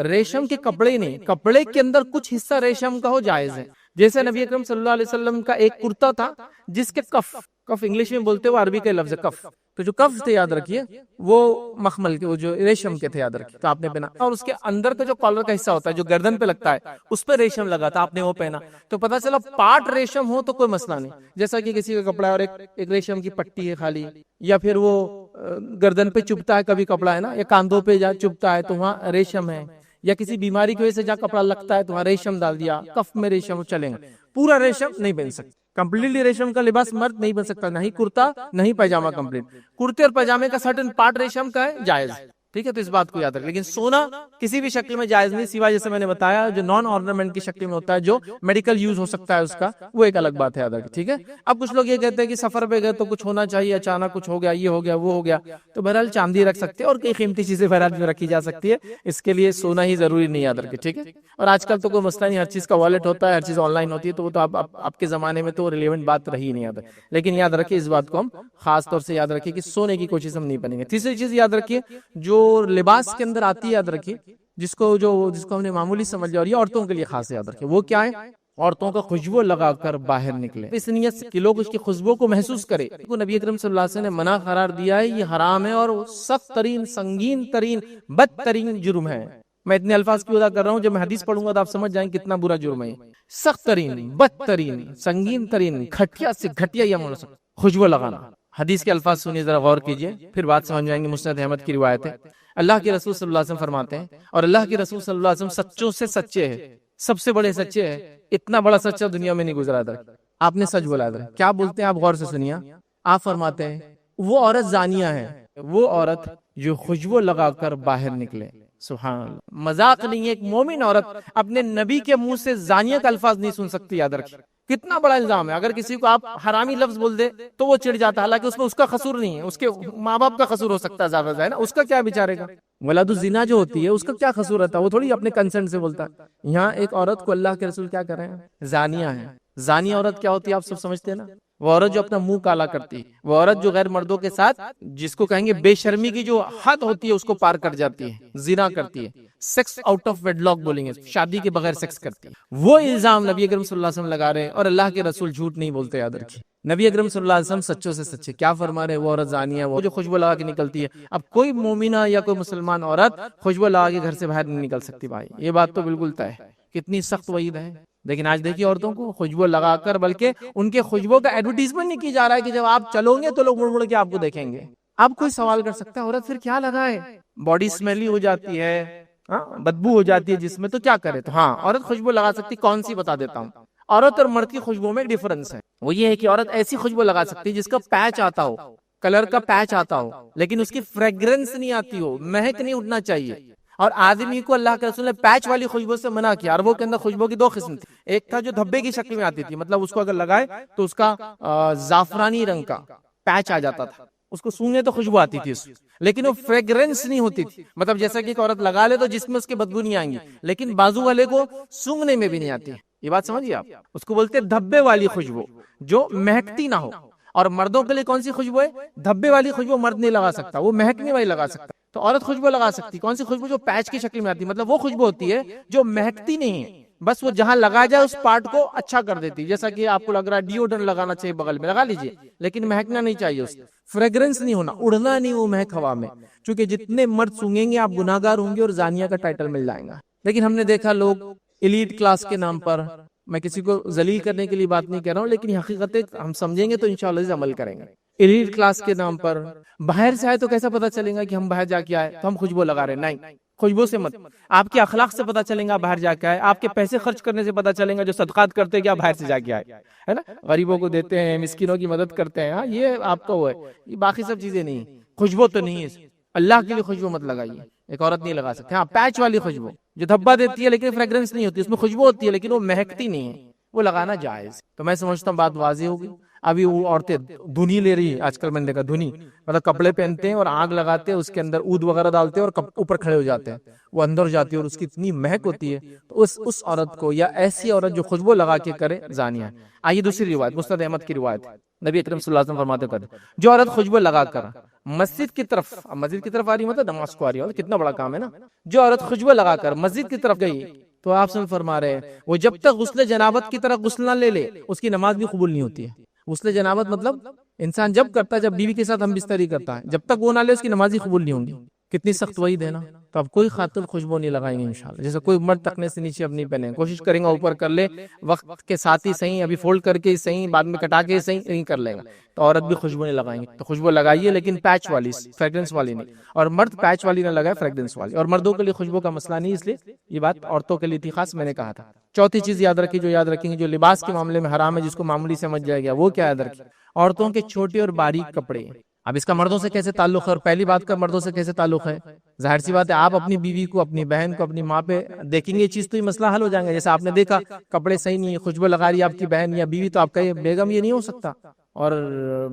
ریشم کے کپڑے نہیں، کپڑے کے اندر کچھ حصہ ریشم کا ہو جائز ہے، جیسے نبی اکرم صلی اللہ علیہ وسلم کا ایک کرتا تھا جس کے کف انگلش میں بولتے وہ عربی کا لفظ ہے کف، تو جو کف تھے یاد رکھیے وہ مخمل کے، وہ جو ریشم کے تھے یاد رکھیے، تو آپ نے پہنا، اور اس کے اندر کا جو کالر کا حصہ ہوتا ہے جو گردن پہ لگتا ہے اس پہ ریشم لگا تھا، آپ نے وہ پہنا، تو پتہ چلا پارٹ ریشم ہو تو کوئی مسئلہ نہیں، جیسا کہ کسی کا کپڑا ہے اور ایک ریشم کی پٹی ہے خالی، یا پھر وہ گردن پہ چبھتا ہے کبھی کپڑا ہے نا، یا کاندھوں پہ چبھتا ہے تو وہاں ریشم ہے، یا کسی بیماری کی وجہ سے جہاں کپڑا لگتا ہے تو وہاں ریشم ڈال دیا، کف میں ریشم چلیں گے، پورا ریشم نہیں پہن سکتے، کمپلیٹلی ریشم کا لباس مرد نہیں بن سکتا، نہ ہی کرتا نہ ہی پیجامہ کمپلیٹ، کرتے اور پیجامے کا سرٹن پارٹ ریشم کا ہے جائز، ٹھیک ہے، تو اس بات کو یاد رکھ، لیکن سونا کسی بھی شکل میں جائز نہیں، سوائے جیسے میں نے بتایا جو نان آرنامنٹ کی شکل میں ہوتا ہے، جو میڈیکل یوز ہو سکتا ہے اس کا، وہ ایک الگ بات ہے یاد رکھ، ٹھیک ہے۔ اب کچھ لوگ یہ کہتے ہیں کہ سفر پہ گئے تو کچھ ہونا چاہیے، اچانک کچھ ہو گیا، یہ ہو گیا وہ ہو گیا، تو بہرحال چاندی رکھ سکتے ہیں اور کئی قیمتی چیزیں بہرحال میں رکھی جا سکتی ہے، اس کے لیے سونا ہی ضروری نہیں یاد رکھے، ٹھیک ہے۔ اور آج کل تو کوئی مسئلہ نہیں، ہر چیز کا والیٹ ہوتا ہے، ہر چیز آن لائن ہوتی ہے، تو وہ تو آپ کے زمانے میں تو ریلیونٹ بات رہی نہیں یاد، لیکن یاد رکھیے اس بات کو ہم خاص طور سے یاد رکھیے کہ سونے کی کوئی چیز ہم نہیں پہنیں گے۔ تیسری چیز یاد رکھیے جو لباس کے اندر آتی ہے یاد رکھیے، جس کو ہم نے معمولی سمجھ لیا، اور یہ عورتوں کے لیے خاص یاد رکھیے، وہ کیا ہے؟ عورتوں کا خوشبو لگا کر باہر نکلے، اس نیت سے کہ لوگ اس کی خوشبو کو محسوس کرے۔ نبی اکرم صلی اللہ علیہ وسلم نے منع قرار دیا ہے، یہ حرام ہے اور سخت ترین، سنگین ترین، بدترین جرم ہے۔ میں اتنے الفاظ کیوں ادا کر رہا ہوں؟ جب میں حدیث پڑھوں گا تو آپ سمجھ جائیں کتنا برا جرم ہے۔ سخت ترین، بدترین، سنگین ترین، گھٹیا سے گھٹیا یہ خوشبو لگانا۔ حدیث کے الفاظ سنیے، ذرا غور کیجئے، پھر بات سمجھ جائیں گے۔ مسند احمد کی روایت ہے، اللہ کے رسول صلی اللہ علیہ وسلم فرماتے ہیں، اور اللہ کے رسول صلی اللہ علیہ وسلم سچوں سے سچے ہیں، سب سے بڑے سچے ہیں، اتنا بڑا سچا دنیا میں نہیں گزرا تھا۔ آپ نے سچ بولا تھا، کیا بولتے ہیں آپ؟ غور سے سنیے، آپ فرماتے ہیں وہ عورت زانیہ ہے، وہ عورت جو خوشبو لگا کر باہر نکلے۔ سبحان اللہ، مذاق نہیں ہے، ایک مومن عورت اپنے نبی کے منہ سے زانیہ کا الفاظ نہیں سن سکتی، یاد رکھیں کتنا بڑا الزام ہے۔ اگر کسی کو آپ حرامی لفظ بول دے تو وہ چڑ جاتا ہے، حالانکہ اس میں اس کا قصور نہیں ہے، اس کے ماں باپ کا قصور ہو سکتا ہے زیادہ سے، ہے نا، اس کا کیا بیچارے گا؟ ولد الزنا جو ہوتی ہے اس کا کیا قصور رہتا ہے؟ وہ تھوڑی اپنے کنسنٹ سے بولتا ہے۔ یہاں ایک عورت کو اللہ کے رسول کیا کر رہے ہیں؟ زانیہ ہے۔ زانیہ عورت کیا ہوتی ہے آپ سب سمجھتے ہیں نا؟ وہ عورت جو اپنا منہ کالا کرتی، وہ عورت جو غیر مردوں کے ساتھ، جس کو کہیں گے بے شرمی کی جو حد ہوتی ہے اس کو پار کر جاتی ہے، زنا کرتی ہے، sex out of wedlock بولیں گے، شادی کے بغیر سیکس کرتی ہے، وہ الزام نبی اکرم صلی اللہ علیہ وسلم لگا رہے ہیں، اور اللہ کے رسول جھوٹ نہیں بولتے، یاد رکھیے۔ نبی اکرم صلی اللہ علیہ وسلم سچوں سے سچے، کیا فرما رہے ہیں؟ وہ عورت زانیہ ہے، وہ جو خوشبو لگا کے نکلتی ہے۔ اب کوئی مومنہ یا کوئی مسلمان عورت خوشبو لگا کے گھر سے باہر نہیں نکل سکتی بھائی، یہ بات تو بالکل طے ہے۔ کتنی سخت وعید ہے، لیکن آج دیکھیے عورتوں کو خوشبو لگا کر، بلکہ ان کے خوشبو کا ایڈورٹیزمنٹ نہیں کی جا رہا ہے کہ جب آپ چلو گے تو لوگ مڑ مڑ کے آپ کو دیکھیں گے۔ اب کوئی سوال کر سکتا ہے عورت پھر کیا لگائے؟ باڈی سمیلی ہو جاتی ہے، بدبو ہو جاتی ہے جس میں، تو کیا کرے؟ تو ہاں عورت خوشبو لگا سکتی، کون سی بتا دیتا ہوں۔ عورت اور مرد کی خوشبو میں ایک ڈیفرنس ہے، وہ یہ ہے کہ عورت ایسی خوشبو لگا سکتی ہے جس کا پیچ آتا ہو، کلر کا پیچ آتا ہو، لیکن اس کی فریگرنس نہیں آتی ہو، مہک نہیں اٹھنا چاہیے۔ اور آدمی کو اللہ کے رسول نے پیچ والی خوشبو سے منع کیا، اور وہ کے اندر خوشبو کی دو قسم تھی، ایک تھا جو دھبے کی شکل میں آتی تھی، مطلب اس کو اگر لگائے تو اس کا زعفرانی رنگ کا پیچ آ جاتا تھا، اس کو سونگنے تو خوشبو آتی تھی اس، لیکن وہ فریگرنس نہیں ہوتی تھی، مطلب جیسا کہ ایک عورت لگا لے تو جس میں اس کی بدبو نہیں آئیں گی، لیکن بازو والے کو سونگنے میں بھی نہیں آتی۔ یہ بات سمجھیے آپ، اس کو بولتے دھبے والی خوشبو جو مہکتی نہ ہو۔ اور مردوں کے لیے کون سی خوشبو ہے؟ دھبے والی خوشبو مرد نہیں لگا سکتا، وہ مہکنے والی لگا سکتا، تو عورت خوشبو لگا سکتی، کون سی خوشبو؟ جو پیچ کی شکل میں آتی، مطلب وہ خوشبو ہوتی ہے جو مہکتی نہیں ہے، بس وہ جہاں لگا جائے اس پارٹ کو اچھا کر دیتی، جیسا کہ آپ کو لگ رہا ہے ڈیوڈرنٹ لگانا چاہیے بغل میں، لگا لیجئے، لیکن مہکنا نہیں چاہیے، اس فریگرنس نہیں ہونا، اڑنا نہیں وہ مہک ہوا میں، چونکہ جتنے مرد سونگیں گے آپ گناہگار ہوں گے اور زانیہ کا ٹائٹل مل جائے گا۔ لیکن ہم نے دیکھا لوگ ایلیٹ کلاس کے نام پر، میں کسی کو ذلیل کرنے کے لیے بات نہیں کر رہا ہوں، لیکن حقیقت ہم سمجھیں گے تو انشاءاللہ عمل کریں گے۔ ایلیٹ کلاس کے نام پر باہر سے آئے تو کیسا پتا چلے گا کہ ہم باہر جا کے آئے تو ہم خوشبو لگا رہے ہیں؟ نہیں، خوشبو سے مت، آپ کے اخلاق سے پتا چلیں گا باہر جا کے آئے، آپ کے پیسے خرچ کرنے سے پتا چلیں گا، جو صدقات کرتے ہیں کہ آپ باہر سے جا کے آئے، ہے نا، غریبوں کو دیتے ہیں، مسکینوں کی مدد کرتے ہیں، ہاں یہ آپ کا وہ ہے، یہ باقی سب چیزیں نہیں، خوشبو تو نہیں ہے، اللہ کے لیے خوشبو مت لگائیے، ایک عورت نہیں لگا سکتے۔ ہاں پیچ والی خوشبو جو دھبا دیتی ہے لیکن فریگرنس نہیں ہوتی، اس میں خوشبو ہوتی ہے لیکن وہ مہکتی نہیں ہے، وہ لگانا جائز۔ تو میں سمجھتا ہوں بات واضح ہوگی۔ ابھی وہ عورتیں دھنی لے رہی ہے، آج کل میں نے دیکھا دھنی، مطلب کپڑے پہنتے ہیں اور آگ لگاتے ہیں، اس کے اندر عود وغیرہ ڈالتے ہیں اور اوپر کھڑے ہو جاتے ہیں، وہ اندر جاتی ہے اور اس کی اتنی مہک ہوتی ہے، تو اس عورت کو، یا ایسی عورت جو خوشبو لگا کے کرے، زانیہ ہے۔ آئیے دوسری روایت، مسند احمد کی روایت، نبی اکرم صلی اللہ علیہ وسلم فرماتے ہیں جو عورت خوشبو لگا کر مسجد کی طرف، مسجد کی طرف آ رہی مطلب نماز کو آ رہی ہے، کتنا بڑا کام ہے نا، جو عورت خوشبو لگا کر مسجد کی طرف گئی تو آپ سے فرما رہے ہیں وہ جب تک غسل جنابت کی طرح غسل نہ لے لے اس کی نماز بھی قبول نہیں ہوتی ہے۔ غسل جنابت مطلب انسان جب کرتا ہے، جب بیوی کے ساتھ ہم بستری کرتا ہے، جب تک وہ نہ لے اس کی نماز ہی قبول نہیں ہوں گی۔ کتنی سخت وعید ہے نا. تو اب کوئی خاتون خوشبو نہیں لگائیں گے انشاءاللہ. جیسے کوئی مرد تکنے سے نیچے اب نہیں پہنے, کوشش کریں گے اوپر کر لے, وقت کے ساتھ ہی صحیح, ابھی فولڈ کر کے صحیح, بعد میں کٹا کے صحیح, نہیں کر لیں گا. تو عورت بھی خوشبو نہیں لگائیں گے. تو خوشبو لگائیے لیکن پیچ والی, فریگرنس والی نہیں. اور مرد پیچ والی نہ لگائے, فریگرنس والی. اور مردوں کے لیے خوشبو کا مسئلہ نہیں, اس لیے یہ بات عورتوں کے لیے تھی خاص, میں نے کہا تھا. چوتھی چیز یاد رکھیں, جو یاد رکھیں گے, جو لباس کے معاملے میں حرام ہے, جس کو معمولی سمجھ جائے گا, وہ کیا یاد رکھیں, عورتوں کے چھوٹے اور باریک کپڑے. اب اس کا مردوں سے کیسے تعلق ہے, اور پہلی بات کا مردوں سے کیسے تعلق ہے؟ ظاہر سی بات ہے, آپ اپنی بیوی کو, اپنی بہن کو, اپنی ماں پہ دیکھیں گے یہ چیز تو یہ مسئلہ حل ہو جائے گا. جیسے آپ نے دیکھا کپڑے صحیح نہیں ہے, خوشبو لگا رہی ہے آپ کی بہن یا بیوی, تو آپ کا یہ بیگم یہ نہیں ہو سکتا, اور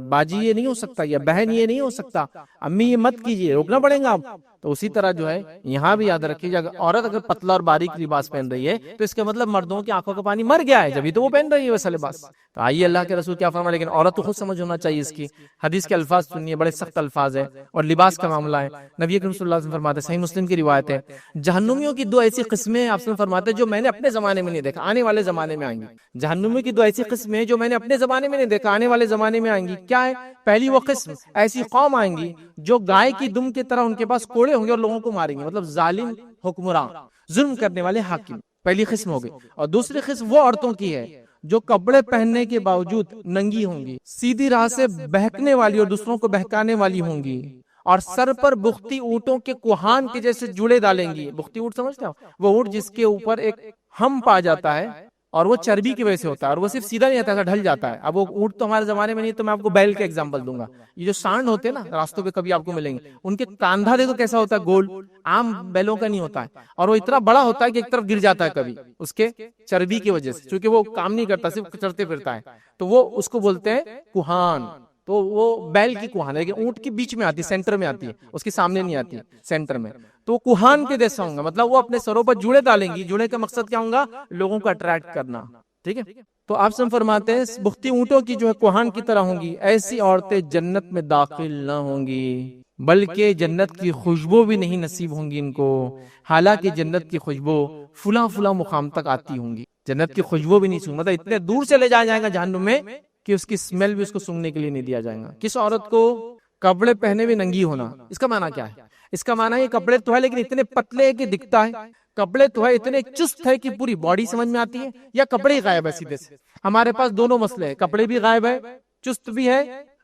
باجی یہ نہیں ہو سکتا, یا بہن یہ نہیں ہو سکتا, امی یہ مت کیجیے, روکنا پڑے گا آپ. تو اسی طرح جو ہے یہاں بھی یاد رکھیے, عورت اگر پتلا اور باریک لباس پہن رہی ہے تو اس کا مطلب مردوں کی آنکھوں کا پانی مر گیا ہے, جبھی تو وہ پہن رہی ہے ویسا لباس. تو آئیے اللہ کے رسول کیا فرمایا, لیکن عورت تو خود سمجھ ہونا چاہیے اس کی. حدیث کے الفاظ سنیے, بڑے سخت الفاظ ہیں, اور لباس کا معاملہ ہے. نبی کریم صلی اللہ علیہ وسلم فرماتے ہیں, صحیح مسلم کی روایت ہے, جہنمیوں کی دو ایسی قسمیں آپ سے فرماتے ہیں جو میں نے اپنے زمانے میں نہیں دیکھا, آنے والے زمانے میں آئیں گی. جہنمیوں کی دو ایسی قسمیں جو میں نے اپنے زمانے میں نہیں دیکھا, آنے والے زمانے میں آئیں گی. کیا ہے؟ پہلی وہ قسم, ایسی قوم آئیں گی جو گائے کی دم کی طرح ان کے پاس کوڑے ہوں گے اور لوگوں کو ماریں گے, مطلب ظالم حکمراں, ظلم کرنے والے حاکم. پہلی قسم ہوگی. اور دوسری قسم وہ عورتوں کی ہے جو کپڑے پہننے کے باوجود ننگی ہوں گی, سیدھی راہ سے بہکنے والی اور دوسروں کو بہکانے والی ہوں گی, اور سر پر بختی اونٹوں کے کوہان کے جیسے جوڑے ڈالیں گی. بختی اونٹ سمجھتے ہو, وہ اونٹ جس کے اوپر ایک ہم پا جاتا ہے, اور وہ چربی کی وجہ سے ہوتا ہے, اور وہ صرف سیدھا نہیں رہتا, ڈھل جاتا ہے. اب وہ اونٹ تو ہمارے زمانے میں نہیں, تو میں آپ کو بیل کا ایگزامپل دوں گا. یہ جو سانڈ ہوتے ہیں نا راستوں پہ کبھی آپ کو ملیں گے, ان کے کاندھا دیکھو کیسا ہوتا ہے, گول, عام بیلوں کا نہیں ہوتا ہے, اور وہ اتنا بڑا ہوتا ہے کہ ایک طرف گر جاتا ہے کبھی, اس کے چربی کی وجہ سے, چونکہ وہ کام نہیں کرتا, صرف چرتے پھرتا ہے. تو وہ اس کو بولتے ہیں کوہان. تو وہ بیل کی کوہان ہے, لیکن اونٹ کے بیچ میں آتی ہے, سینٹر میں آتی ہے, اس کے سامنے نہیں آتی, سینٹر میں. تو کوہان کے جیسا ہوں گا, مطلب وہ اپنے سروں پر جوڑے ڈالیں گی. جوڑے کا مقصد کیا ہوگا؟ لوگوں کو اٹریکٹ کرنا. ٹھیک ہے. تو آپ سے فرماتے ہیں بختی اونٹوں کی جو ہے کوہان کی طرح ہوں گی. ایسی عورتیں جنت میں داخل نہ ہوں گی, بلکہ جنت کی خوشبو بھی نہیں نصیب ہوں گی ان کو. حالانکہ جنت کی خوشبو فلاں فلاں مقام تک آتی ہوں گی, جنت کی خوشبو بھی نہیں سونگ, مطلب اتنے دور سے لے جایا جائے گا جہنم میں کہ اس کی اسمیل بھی اس کو سونگنے کے لیے نہیں دیا جائے گا. کس عورت کو؟ کپڑے پہنے ہوئے ننگی ہونا. اس کا معنی کیا ہے؟ اس کا معنی ہے کپڑے تو ہے لیکن اتنے پتلے کہ دکھتا ہے, کپڑے تو ہے اتنے چست ہے کہ پوری باڈی سمجھ میں آتی ہے, یا کپڑے ہی غائب ہے سیدھے سے. ہمارے پاس دونوں مسئلے ہیں, کپڑے بھی غائب ہے, چست بھی ہے,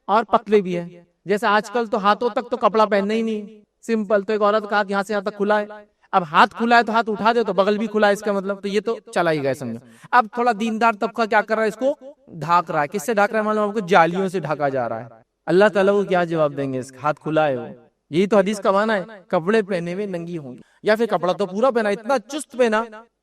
اور پتلے بھی ہے. جیسے آج کل تو ہاتھوں تک تو کپڑا پہننا ہی نہیں, سمپل. تو ایک عورت کا ہاتھ یہاں سے یہاں تک کھلا ہے, اب ہاتھ کھلا ہے تو ہاتھ اٹھا دے تو بغل بھی کھلا ہے, اس کا مطلب تو یہ تو چلا ہی گیا سمجھو. اب تھوڑا دیندار طبقہ کیا کر رہا ہے, اس کو ڈھاک رہا ہے. کس سے ڈھاک رہا ہے معلوم؟ آپ کو جالیوں سے ڈھاکا جا رہا ہے. اللہ تعالیٰ کو کیا جواب دیں گے, اس ہاتھ کھلا ہے وہ. یہی تو حدیث کا معنی ہے, کپڑے پہنے ہوئے ننگی ہوں گی. یا پھر کپڑا تو پورا پہنا, اتنا چست پہنا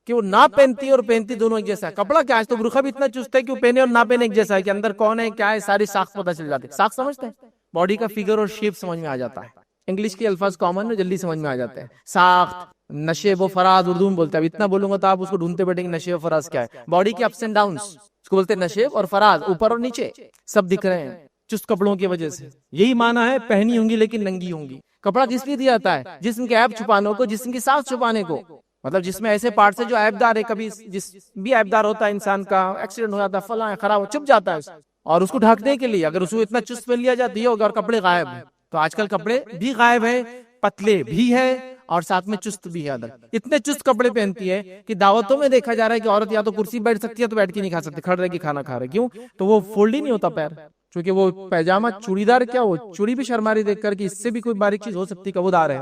کہ وہ نہ پہنتی اور پہنتی دونوں ایک جیسا ہے. کپڑا کیا ہے تو برقع بھی اتنا چست ہے کہ وہ پہنے اور نہ پہنے ایک جیسا ہے, کہ اندر کون ہے کیا ہے ساری ساخت پتہ چل جاتی ہے. ساخت سمجھتے ہیں, باڈی کا فگر اور شیپ سمجھ میں آ جاتا ہے. انگلش کے الفاظ کامن ہے, جلدی سمجھ میں آ جاتے ہیں. ساخت, نشیب و فراز اردو میں بولتے ہیں. اب اتنا بولوں گا تو آپ اس کو ڈھونڈتے بیٹھیں گے نشیب و فراز کیا ہے. باڈی کے اپس اینڈ ڈاؤنس, اس کو بولتے ہیں نشیب اور فراز, اوپر اور نیچے سب دکھ رہے ہیں چست کپڑوں کی وجہ سے. یہی معنی ہے پہنی ہوں گی لیکن ننگی ہوں گی. کپڑا کس لیے دیا جاتا ہے؟ جسم کے عیب چھپانے کو, جسم کی ساخت چھپانے کو. مطلب جس میں ایسے پارٹس ہیں جو عیب دار ہے, کبھی جس بھی عیب دار ہوتا ہے انسان کا, ایکسیڈنٹ ہو جاتا ہے, فلاں خراب چھپ جاتا ہے, اور اس کو ڈھانکنے کے لیے اگر اس کو اتنا چست پہن لیا جاتا ہے, اور کپڑے غائب ہیں. تو آج کل کپڑے بھی غائب ہیں, پتلے بھی ہے, اور ساتھ میں چست بھی ہے. اتنے چست کپڑے پہنتی ہے کہ دعوتوں میں دیکھا جا رہا ہے کہ عورت یا تو کرسی بیٹھ سکتی ہے تو بیٹھ کے نہیں کھا سکتی, کھڑ رہ کے کھانا کھا رہے. کیوں؟ تو وہ فولڈ ہی نہیں ہوتا پیر, کیونکہ وہ پیجامہ چوڑی دار, کیا وہ چوڑی بھی شرماری دیکھ کر کہ اس سے بھی کوئی باریک چیز ہو سکتی کہ وہ دار ہے,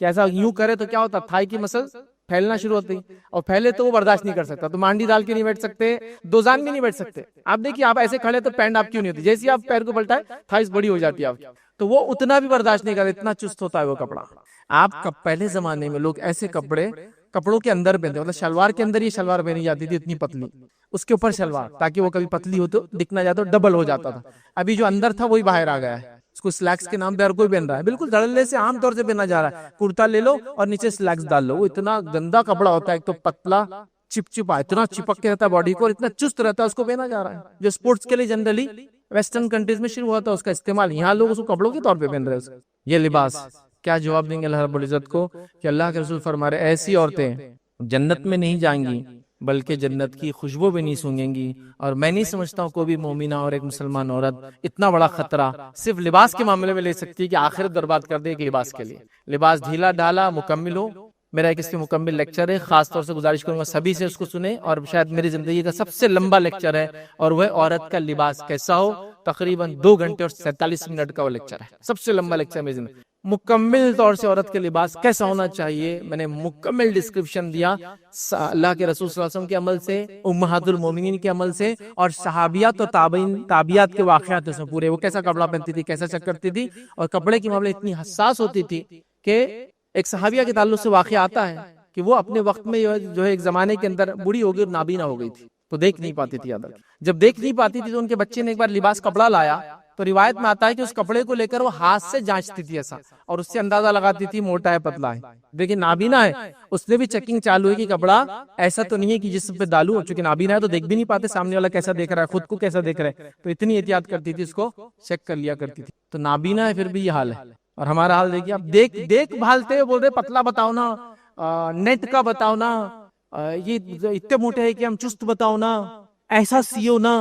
کہ ایسا یوں کرے تو کیا ہوتا, تھائی کی مسل پھیلنا شروع ہوتی, اور پھیلے تو وہ برداشت نہیں کر سکتا. تو مانڈی ڈال کے نہیں بیٹھ سکتے, دوزان بھی نہیں بیٹھ سکتے. آپ دیکھیے آپ ایسے کھڑے تو پینٹ آپ کیوں نہیں ہوتی, جیسے آپ پیر کو پلٹائے تھائز بڑی ہو جاتی ہے آپ کی. تو وہ اتنا بھی برداشت نہیں کرتا, اتنا چست ہوتا ہے وہ کپڑا. آپ کا پہلے زمانے میں لوگ ایسے کپڑوں کے اندر پہنتے, مطلب شلوار کے اندر یہ شلوار پہنی جاتی تھی اتنی پتلی, اس کے اوپر شلوار, تاکہ وہ کبھی پتلی ہو تو دکھنا جاتا, ڈبل ہو جاتا تھا. ابھی جو اندر تھا وہی باہر آ گیا ہے, اس کو سلیکس کے نام پہ ہر کوئی پہن رہا ہے. بالکل دھڑلے سے عام طور سے پہنا جا رہا ہے, کرتا لے لو اور نیچے سلیکس ڈال لو. وہ اتنا گندا کپڑا ہوتا ہے, ایک تو پتلا چپچپا, اتنا چپک کے رہتا ہے باڈی کو, اور اتنا چست رہتا ہے, اس کو پہنا جا رہا ہے. جو اسپورٹس کے لیے جنرلی ویسٹرن کنٹریز میں شروع ہوا تھا اس کا استعمال, یہاں لوگ اس کو کپڑوں کے طور پہ پہن رہے ہیں. یہ لباس کیا جواب دیں گے اللہ رب العزت کو, کہ اللہ کے رسول فرما رہے ایسی عورتیں جنت میں نہیں جائیں گی بلکہ جنت کی خوشبو بھی نہیں سونگیں گی. اور میں نہیں سمجھتا ہوں کوئی بھی مومنہ اور ایک مسلمان عورت اتنا بڑا خطرہ صرف لباس کے معاملے میں لے سکتی ہے کہ آخرت برباد کر دے ایک لباس کے لیے. لباس ڈھیلا ڈھالا مکمل ہو. میرا ایک اس پہ مکمل لیکچر ہے، خاص طور سے گزارش کروں گا سبھی سے اس کو سنیں، اور شاید میری زندگی کا سب سے لمبا لیکچر ہے، اور وہ عورت کا لباس کیسا ہو. تقریباً 2 گھنٹے اور 47 منٹ کا وہ لیکچر ہے، سب سے لمبا لیکچر میری زندگی. مکمل طور سے عورت کے لباس کیسا ہونا چاہیے میں نے مکمل ڈسکرپشن دیا، اللہ کے رسول صلی اللہ علیہ وسلم کے عمل سے، امہات المومنین کے عمل سے، اور صحابیات اور تابعیات کے واقعات اس میں پورے. وہ کیسا کپڑا پہنتی تھی، کیسا چیک کرتی تھی، اور کپڑے کی معاملے اتنی حساس ہوتی تھی کہ ایک صحابیہ کے تعلق سے واقعہ آتا ہے کہ وہ اپنے وقت میں جو ہے ایک زمانے کے اندر بوڑھی ہو گئی اور نابینا ہو گئی تھی، تو دیکھ نہیں پاتی تھی. جب دیکھ نہیں پاتی تھی تو ان کے بچے نے ایک بار لباس کپڑا لایا، تو روایت میں آتا ہے کہ اس کپڑے کو لے کر وہ ہاتھ سے جانچتی تھی ایسا، اور اس سے اندازہ لگاتی تھی موٹا ہے پتلا ہے. دیکھیں نابینا ہے، اس نے بھی چیکنگ چالو ہے کہ کپڑا ایسا تو نہیں ہے کہ جسم پہ ڈالوں، چونکہ نابینا ہے تو دیکھ بھی نہیں پاتے سامنے والا کیسا دیکھ رہا ہے، خود کو کیسا دیکھ رہا ہے، تو اتنی احتیاط کرتی تھی، اس کو چیک کر لیا کرتی تھی. تو نابینا ہے پھر بھی یہ حال ہے. اور ہمارا حال دیکھیے، آپ دیکھ بھالتے ہوئے بول رہے پتلا بتاؤ نا، نیٹ کا بتاؤ نا، یہ اتنے موٹے ہے کہ ہم چست بتاؤ نا، ایسا سیو نا،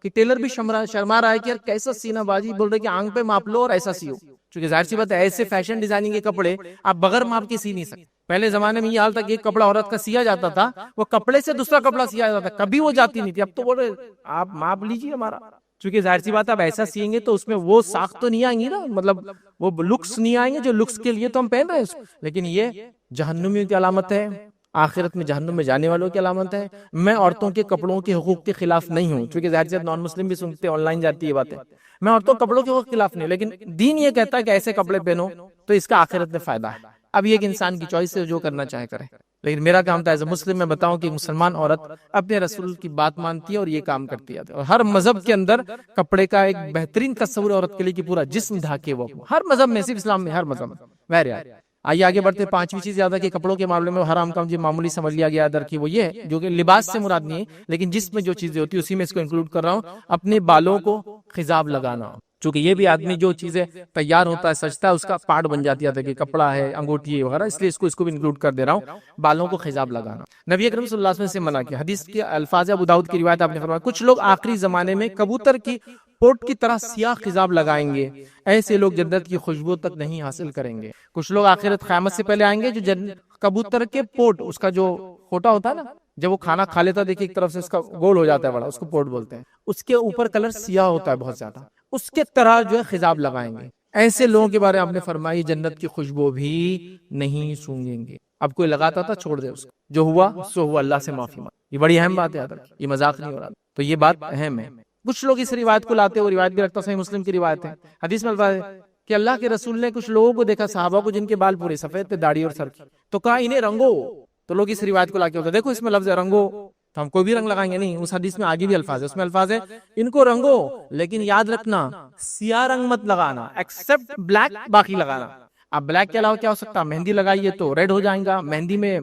کہ ٹیلر بھی شرما رہا ہے کہ یار کیسا سینا بازی، بول رہے کہ آنکھ پہ ماپ لو اور ایسا سیو. چونکہ ظاہر سی بات ہے ایسے فیشن ڈیزائننگ کے کپڑے آپ بغیر ماپ کے سی نہیں سکتے. پہلے زمانے میں یہ حال تھا کہ ایک کپڑا عورت کا سیا جاتا تھا، وہ کپڑے سے دوسرا کپڑا سیا جاتا تھا، کبھی وہ جاتی نہیں تھی. اب تو بول رہے آپ ماپ لیجیے ہمارا، چونکہ ظاہر سی بات ہے اب ایسا سیئیں گے تو اس میں وہ ساخت تو نہیں آئیں گی نا، مطلب وہ لکس نہیں آئیں گے جو لکس کے لیے تو ہم پہن رہے ہیں. لیکن یہ جہنمیوں کی علامت ہے، آخرت میں جہنم میں جانے والوں کی علامت ہے. میں عورتوں کے کپڑوں کے حقوق کے خلاف نہیں ہوں، کیونکہ ظاہر سی نان مسلم بھی سنتے آن لائن جاتی ہے باتیں. میں عورتوں کے کپڑوں کے حقوق کے خلاف نہیں، لیکن دین یہ کہتا ہے کہ ایسے کپڑے پہنو تو اس کا آخرت میں فائدہ ہے. اب یہ ایک انسان کی چوائس ہے، جو کرنا چاہے کرے. لیکن میرا کام تھا ایز اے مسلم میں بتاؤں کہ مسلمان عورت اپنے رسول کی بات مانتی ہے اور یہ کام کرتی ہے. اور ہر مذہب کے اندر کپڑے کا ایک بہترین تصور عورت کے لیے کہ پورا جسم ڈھاکے. وہ ہر مذہب میں، صرف اسلام میں، ہر مذہب میں. آئیے آگے بڑھتے. 5ویں چیز یاد ہے کہ کپڑوں کے معاملے میں حرام کام جو معمولی سمجھ لیا گیا ادھر کی وہ یہ ہے، جو کہ لباس سے مراد نہیں ہے، لیکن جس میں جو چیزیں ہوتی ہیں اسی میں اس کو انکلوڈ کر رہا ہوں. اپنے بالوں کو خضاب لگانا، چونکہ یہ بھی آدمی جو چیزیں تیار ہوتا ہے سجتا ہے اس کا پارٹ بن جاتی ہے کہ کپڑا ہے، انگوٹھی وغیرہ، اس لیے اس کو بھی انکلوڈ کر دے رہا ہوں. بالوں کو خضاب لگانا نبی اکرم صلی اللہ علیہ وسلم سے منع کیا. حدیث کے الفاظ ابو داؤد کی روایت آپ نے فرمایا کچھ لوگ آخری زمانے میں کبوتر کی پوٹ کی طرح سیاہ خضاب لگائیں گے، ایسے لوگ جنت کی خوشبو تک نہیں حاصل کریں گے. کچھ لوگ آخرت قیامت سے پہلے آئیں گے جو کبوتر کے پوٹ، اس کا جو کھوٹا ہوتا ہے نا، جب وہ کھانا کھا لیتا ہے دیکھیے ایک طرف سے اس کا گول ہو جاتا ہے بڑا، اس کو پوٹ بولتے ہیں، اس کے اوپر کلر سیاہ ہوتا ہے بہت زیادہ، اس کے طرح جو ہے خضاب لگائیں گے. ایسے لوگوں کے بارے میں آپ نے فرمائی جنت کی خوشبو بھی نہیں سونگیں گے. اب کوئی لگاتا تھا چھوڑ دے اس کو، جو ہوا سو ہوا، اللہ سے معافی مانگ. یہ بڑی اہم بات ہے یاد رکھیں، یہ مذاق نہیں ہو رہا، تو یہ بات اہم ہے. کچھ لوگ اس روایت کو لاتے، وہ روایت بھی رکھتا، صحیح مسلم کی روایت ہے. حدیث میں الفاظ ہے کہ اللہ کے رسول نے کچھ لوگوں کو دیکھا، صحابہ کو، جن کے بال پورے سفید تھے، داڑھی اور سر کی، تو کہا انہیں رنگو. تو لوگ اس روایت کو لا کے ہوتا دیکھو اس میں لفظ ہے رنگو، تو ہم کوئی بھی رنگ لگائیں گے نہیں. اس حدیث میں آگے بھی الفاظ ہے، اس میں الفاظ ہے ان کو رنگو، لیکن یاد رکھنا سیاہ رنگ مت لگانا، ایکسپٹ بلیک، باقی لگانا. اب بلیک کے علاوہ کیا ہو سکتا ہے؟ مہندی لگائیے تو ریڈ ہو جائیں گا، مہندی میں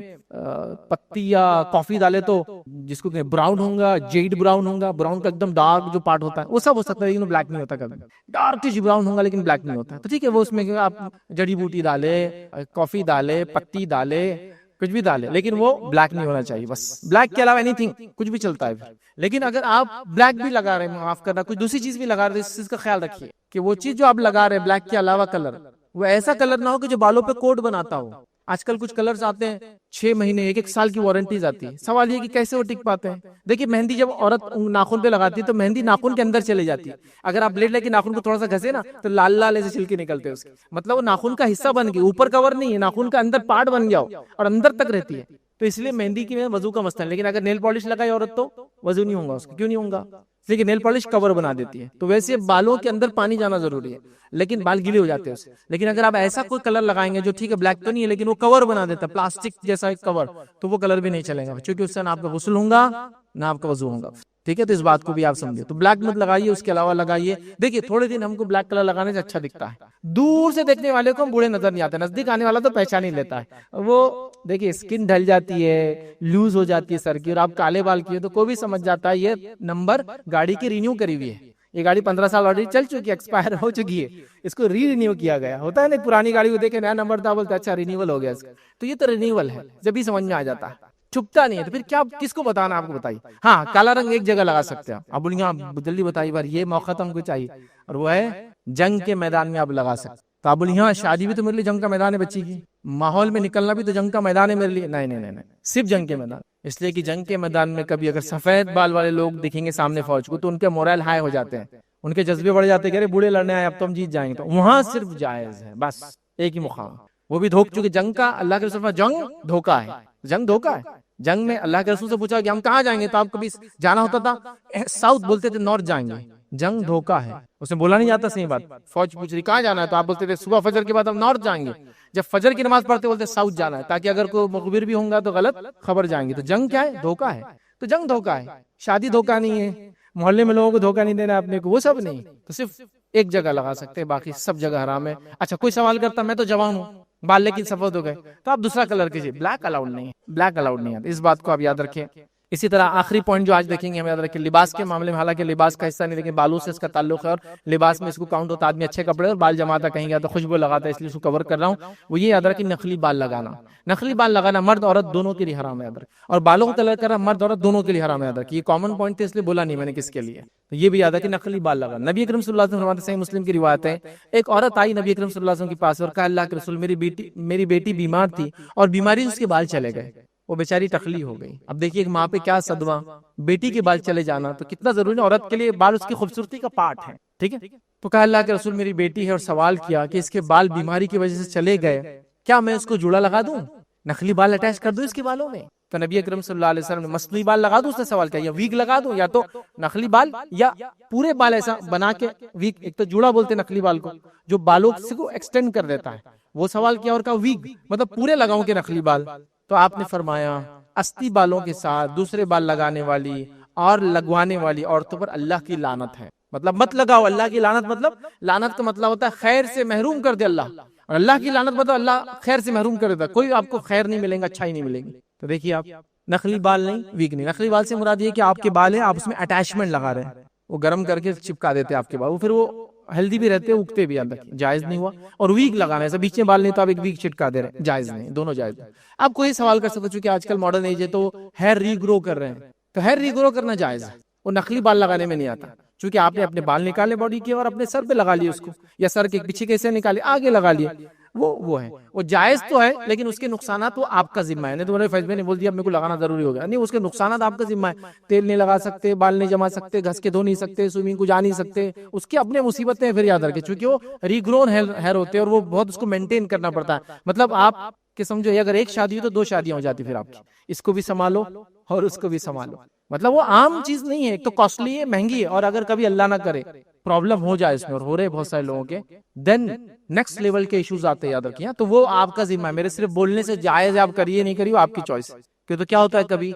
پتی یا کافی ڈالے تو جس کو براؤن ہوگا، جیڈ براؤن ہوگا، براؤن کا ایک دم ڈارک جو پارٹ ہوتا ہے وہ سب ہو سکتا ہے، لیکن بلیک نہیں ہوتا. کبھی ڈارکش براؤن ہوگا لیکن بلیک نہیں ہوتا. تو ٹھیک ہے، وہ اس میں آپ جڑی بوٹی ڈالے، کافی ڈالے، پتی ڈالے، کچھ بھی ڈالے، لیکن وہ بلیک نہیں ہونا چاہیے. بس بلیک کے علاوہ اینی تھنگ کچھ بھی چلتا ہے. لیکن اگر آپ بلیک بھی لگا رہے ہیں، معاف کرنا، کچھ دوسری چیز بھی لگا رہے ہیں، اس چیز کا خیال رکھیے کہ وہ چیز جو آپ لگا رہے ہیں بلیک کے علاوہ کلر، وہ ایسا کلر نہ ہو کہ جو بالوں پہ کوٹ بناتا ہو. آج کل کچھ کلرز آتے ہیں 6 مہینے 1 سال کی وارنٹیز آتی ہے. سوال یہ کہ کیسے وہ ٹک پاتے ہیں؟ دیکھیے مہندی جب عورت ناخن پہ لگاتی ہے تو مہندی ناخن کے اندر چلی جاتی ہے. اگر آپ بلیڈ لے کے ناخن کو تھوڑا سا گھسے نا تو لال لال ایسے چھلکے نکلتے ہیں اس کے، مطلب وہ ناخن کا حصہ بن گئی، اوپر کور نہیں ہے، ناخن کا اندر پارٹ بن گیا ہو اور اندر تک رہتی ہے. تو اس لیے مہندی کی وضو کا مسئلہ ہے. لیکن اگر نیل پالش لگائی عورت تو وضو نہیں ہوگا اس کا. کیوں نہیں ہوگا؟ اس لیے کہ نیل پالش کور بنا دیتی ہے. تو ویسے بالوں کے اندر پانی جانا ضروری ہے، لیکن بال گیلے ہو جاتے ہیں اس سے. لیکن اگر آپ ایسا کوئی کلر لگائیں گے جو ٹھیک ہے بلیک تو نہیں ہے لیکن وہ کور بنا دیتا ہے، پلاسٹک جیسا ایک کور، تو وہ کلر بھی نہیں چلے گا، کیونکہ اس سے نہ آپ کا غسل ہوگا نہ آپ کا وضو ہوگا. ٹھیک ہے، تو اس بات کو بھی آپ سمجھے. تو بلیک مت لگائیے، اس کے علاوہ لگائیے. دیکھیے تھوڑے دن ہم کو بلیک کلر لگانے سے اچھا دکھتا ہے، دور سے دیکھنے والے کو ہم بوڑھے نظر نہیں آتے، نزدیک آنے والا تو پہچان ہی لیتا ہے. وہ دیکھیے اسکن ڈھل جاتی ہے، لوز ہو جاتی ہے سر کی، اور آپ کالے بال کیے تو کوئی بھی سمجھ جاتا ہے یہ نمبر گاڑی کی رینیو کری ہوئی ہے. یہ گاڑی 15 سال آلریڈی چل چکی ہے، ایکسپائر ہو چکی ہے، اس کو رینیو کیا گیا. ہوتا ہے نا پرانی گاڑی کو دیکھے نیا نمبر تھا بولتے اچھا رینیول ہو گیا اس کا، تو یہ تو رینیول ہے، جب بھی سمجھ میں آ جاتا ہے. چھپتا نہیں ہے تو پھر کیا کس کو بتانا آپ کو بتائیے. ہاں کالا رنگ ایک جگہ لگا سکتے ہیں آپ بولیں گے آپ جلدی بتائیے بار یہ موقع تو ہم کو چاہیے اور وہ ہے جنگ کے میدان میں آپ لگا سکتے. تو آپ بولیں ہاں شادی بھی تو میرے لیے جنگ کا میدان ہے بچی کی, ماحول میں نکلنا بھی تو جنگ کا میدان ہے میرے لیے. نہیں نہیں نہیں, صرف جنگ کے میدان. اس لیے کہ جنگ کے میدان میں کبھی اگر سفید بال والے لوگ دکھیں گے سامنے فوج کو تو ان کے مورائل ہائی ہو جاتے ہیں, ان کے جذبے بڑھ جاتے ہیں کہ ارے بوڑھے لڑنے آئے اب تو ہم جیت جائیں گے. تو وہاں صرف جائز ہے بس ایک ہی مقام, وہ بھی دھوکہ, چونکہ جنگ کا اللہ کے رسول نے جنگ دھوکہ ہے, جنگ دھوکہ ہے. جنگ میں اللہ کے رسول سے پوچھا کہ ہم کہاں جائیں گے تو آپ کبھی جانا ہوتا تھا ساؤتھ بولتے تھے نارتھ جائیں گے. جنگ دھوکہ ہے, اسے بولا نہیں جاتا صحیح بات. فوج پوچھ رہی کہاں جانا ہے تو آپ بولتے تھے صبح فجر کے بعد ہم نارتھ جائیں گے. جب فجر کی نماز پڑھتے بولتے ساؤتھ جانا ہے تاکہ اگر کوئی مخبر بھی ہوں گا تو غلط خبر جائیں گے. تو جنگ کیا ہے؟ دھوکہ ہے. تو جنگ دھوکہ ہے, شادی دھوکہ نہیں ہے, محلے میں لوگوں کو دھوکہ نہیں دینا اپنے کو, وہ سب نہیں. تو صرف ایک جگہ لگا سکتے ہیں, باقی سب جگہ حرام ہے. اچھا کوئی سوال کرتا میں تو جوان ہوں بال لیکن سفید ہو گئے تو آپ دوسرا کلر کیجیے, بلیک الاؤڈ نہیں ہے, بلیک الاؤڈ نہیں ہے. اس بات کو آپ یاد رکھیں. اسی طرح آخری پوائنٹ جو آج دیکھیں گے ہم یاد رکھیں لباس کے معاملے میں, حالانکہ لباس کا حصہ نہیں لیکن بالوں سے اس کا تعلق ہے اور لباس میں اس کو کاؤنٹ ہوتا ہے. آدمی اچھے کپڑے اور بال جماتا کہیں گیا تو خوشبو لگاتا ہے, اس لیے اس کو کور کر رہا ہوں. وہ یہ یاد رکھیں نقلی بال لگانا, نقلی بال لگانا مرد عورت دونوں کے لیے حرام ہے یاد رکھیں, اور بالوں کو کلر کرنا مرد عورت دونوں کے لیے حرام ہے یاد رکھیں. یہ کامن پوائنٹ تھے اس لیے بولا نہیں میں نے کس کے لیے, تو یہ بھی یاد ہے کہ نقلی بال لگانا. نبی اکرم صلی اللہ علیہ وسلم فرماتے ہیں, صحیح مسلم کی روایت ہے, ایک عورت آئی نبی اکرم صلی اللہ علیہ وسلم کے پاس اور کہا اللہ کے رسول میری بیٹی بیمار تھی اور بیماری سے اس کے بال چلے گئے, وہ بیچاری ٹکلی ہو گئی. اب دیکھیے ایک ماں پہ کیا صدمہ, بیٹی کے بال چلے جانا تو کتنا ضروری ہے, عورت کے لیے بال اس کی خوبصورتی کا پارٹ ہے, ٹھیک ہے. تو کہا اللہ کے رسول میری بیٹی ہے, اور سوال کیا کہ اس کے بال بیماری کی وجہ سے چلے گئے, کیا میں اس کو جوڑا لگا دوں, نقلی بال اٹیچ کر دوں اس کے بالوں میں؟ تو نبی اکرم صلی اللہ علیہ وسلم نے مصنوعی بال لگا دوں, اس نے سوال کیا, یا ویگ لگا دوں, یا تو نقلی بال یا پورے بال ایسا بنا کے ویگ, ایک تو جوڑا بولتے نقلی بال کو جو بالوں کو ایکسٹینڈ کر دیتا ہے, وہ سوال کیا, اور کہا ویگ مطلب پورے لگاؤں کے نقلی بال. تو آپ نے فرمایا استی بالوں کے ساتھ دوسرے بال لگانے والی اور لگوانے والی عورتوں پر اللہ کی لعنت ہے. مطلب مت لگاؤ, اللہ کی لعنت, مطلب لعنت کا مطلب ہوتا ہے خیر سے محروم کر دے اللہ, اور اللہ کی لعنت مطلب اللہ خیر سے محروم کر دیتا, کوئی آپ کو خیر نہیں ملے گا, اچھائی نہیں ملے گی. تو دیکھیے آپ نقلی بال نہیں, ویگ نہیں. نقلی بال سے مراد یہ کہ آپ کے بال ہیں, آپ اس میں اٹیچمنٹ لگا رہے ہیں, وہ گرم کر کے چپکا دیتے ہیں آپ کے بال, وہ پھر وہ ہیلدی بھی رہتے ہیں, اگتے بھی اندر, جائز نہیں ہوا. اور ویگ لگانا ہے, بیچ میں بال نہیں تو آپ ایک ویگ چٹکا دے رہے ہیں, جائز نہیں, دونوں جائز نہیں. آپ کوئی سوال کر سکتے چونکہ آج کل ماڈرن ایج ہے تو ہیئر ری گرو کر رہے ہیں, تو ہیئر ری گرو کرنا جائز ہے, وہ نقلی بال لگانے میں نہیں آتا. چونکہ آپ نے اپنے بال نکالے باڈی کے اور اپنے سر پہ لگا لیے اس کو, یا سر کے پیچھے کیسے نکالے آگے لگا لیے, وہ ہے, وہ جائز تو ہے لیکن اس کے نقصانات وہ آپ کا ذمہ ہے. نہیں تو میرے فیض نے بول دیا میرے کو لگانا ضروری ہو گیا, نہیں, اس کے نقصانات آپ کا ذمہ ہے. تیل نہیں لگا سکتے, بال نہیں جما سکتے, گھس کے دھو نہیں سکتے, سوئمنگ کو جا نہیں سکتے, اس کی اپنے مصیبتیں ہیں. پھر یاد رکھیں چونکہ وہ ری گرون ہیئر ہوتے ہیں اور وہ بہت اس کو مینٹین کرنا پڑتا ہے. مطلب آپ کہ سمجھو اگر ایک شادی ہو تو 2 شادیاں ہو جاتی, پھر آپ کی اس کو بھی سنبھالو اور اس کو بھی سنبھالو. مطلب وہ عام چیز نہیں ہے, ایک تو کاسٹلی ہے, مہنگی ہے, اور اگر کبھی اللہ نہ کرے پرابلم ہو جائے اس میں, اور ہو رہے بہت سارے لوگوں کے, دین نیکسٹ لیول کے ایشوز آتے ہیں, یاد رکھیں. تو وہ آپ کا ذمہ ہے, میرے صرف بولنے سے جائز ہے, آپ کریے نہیں کریے آپ کی چوائس. کہ تو کیا ہوتا ہے کبھی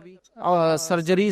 سرجری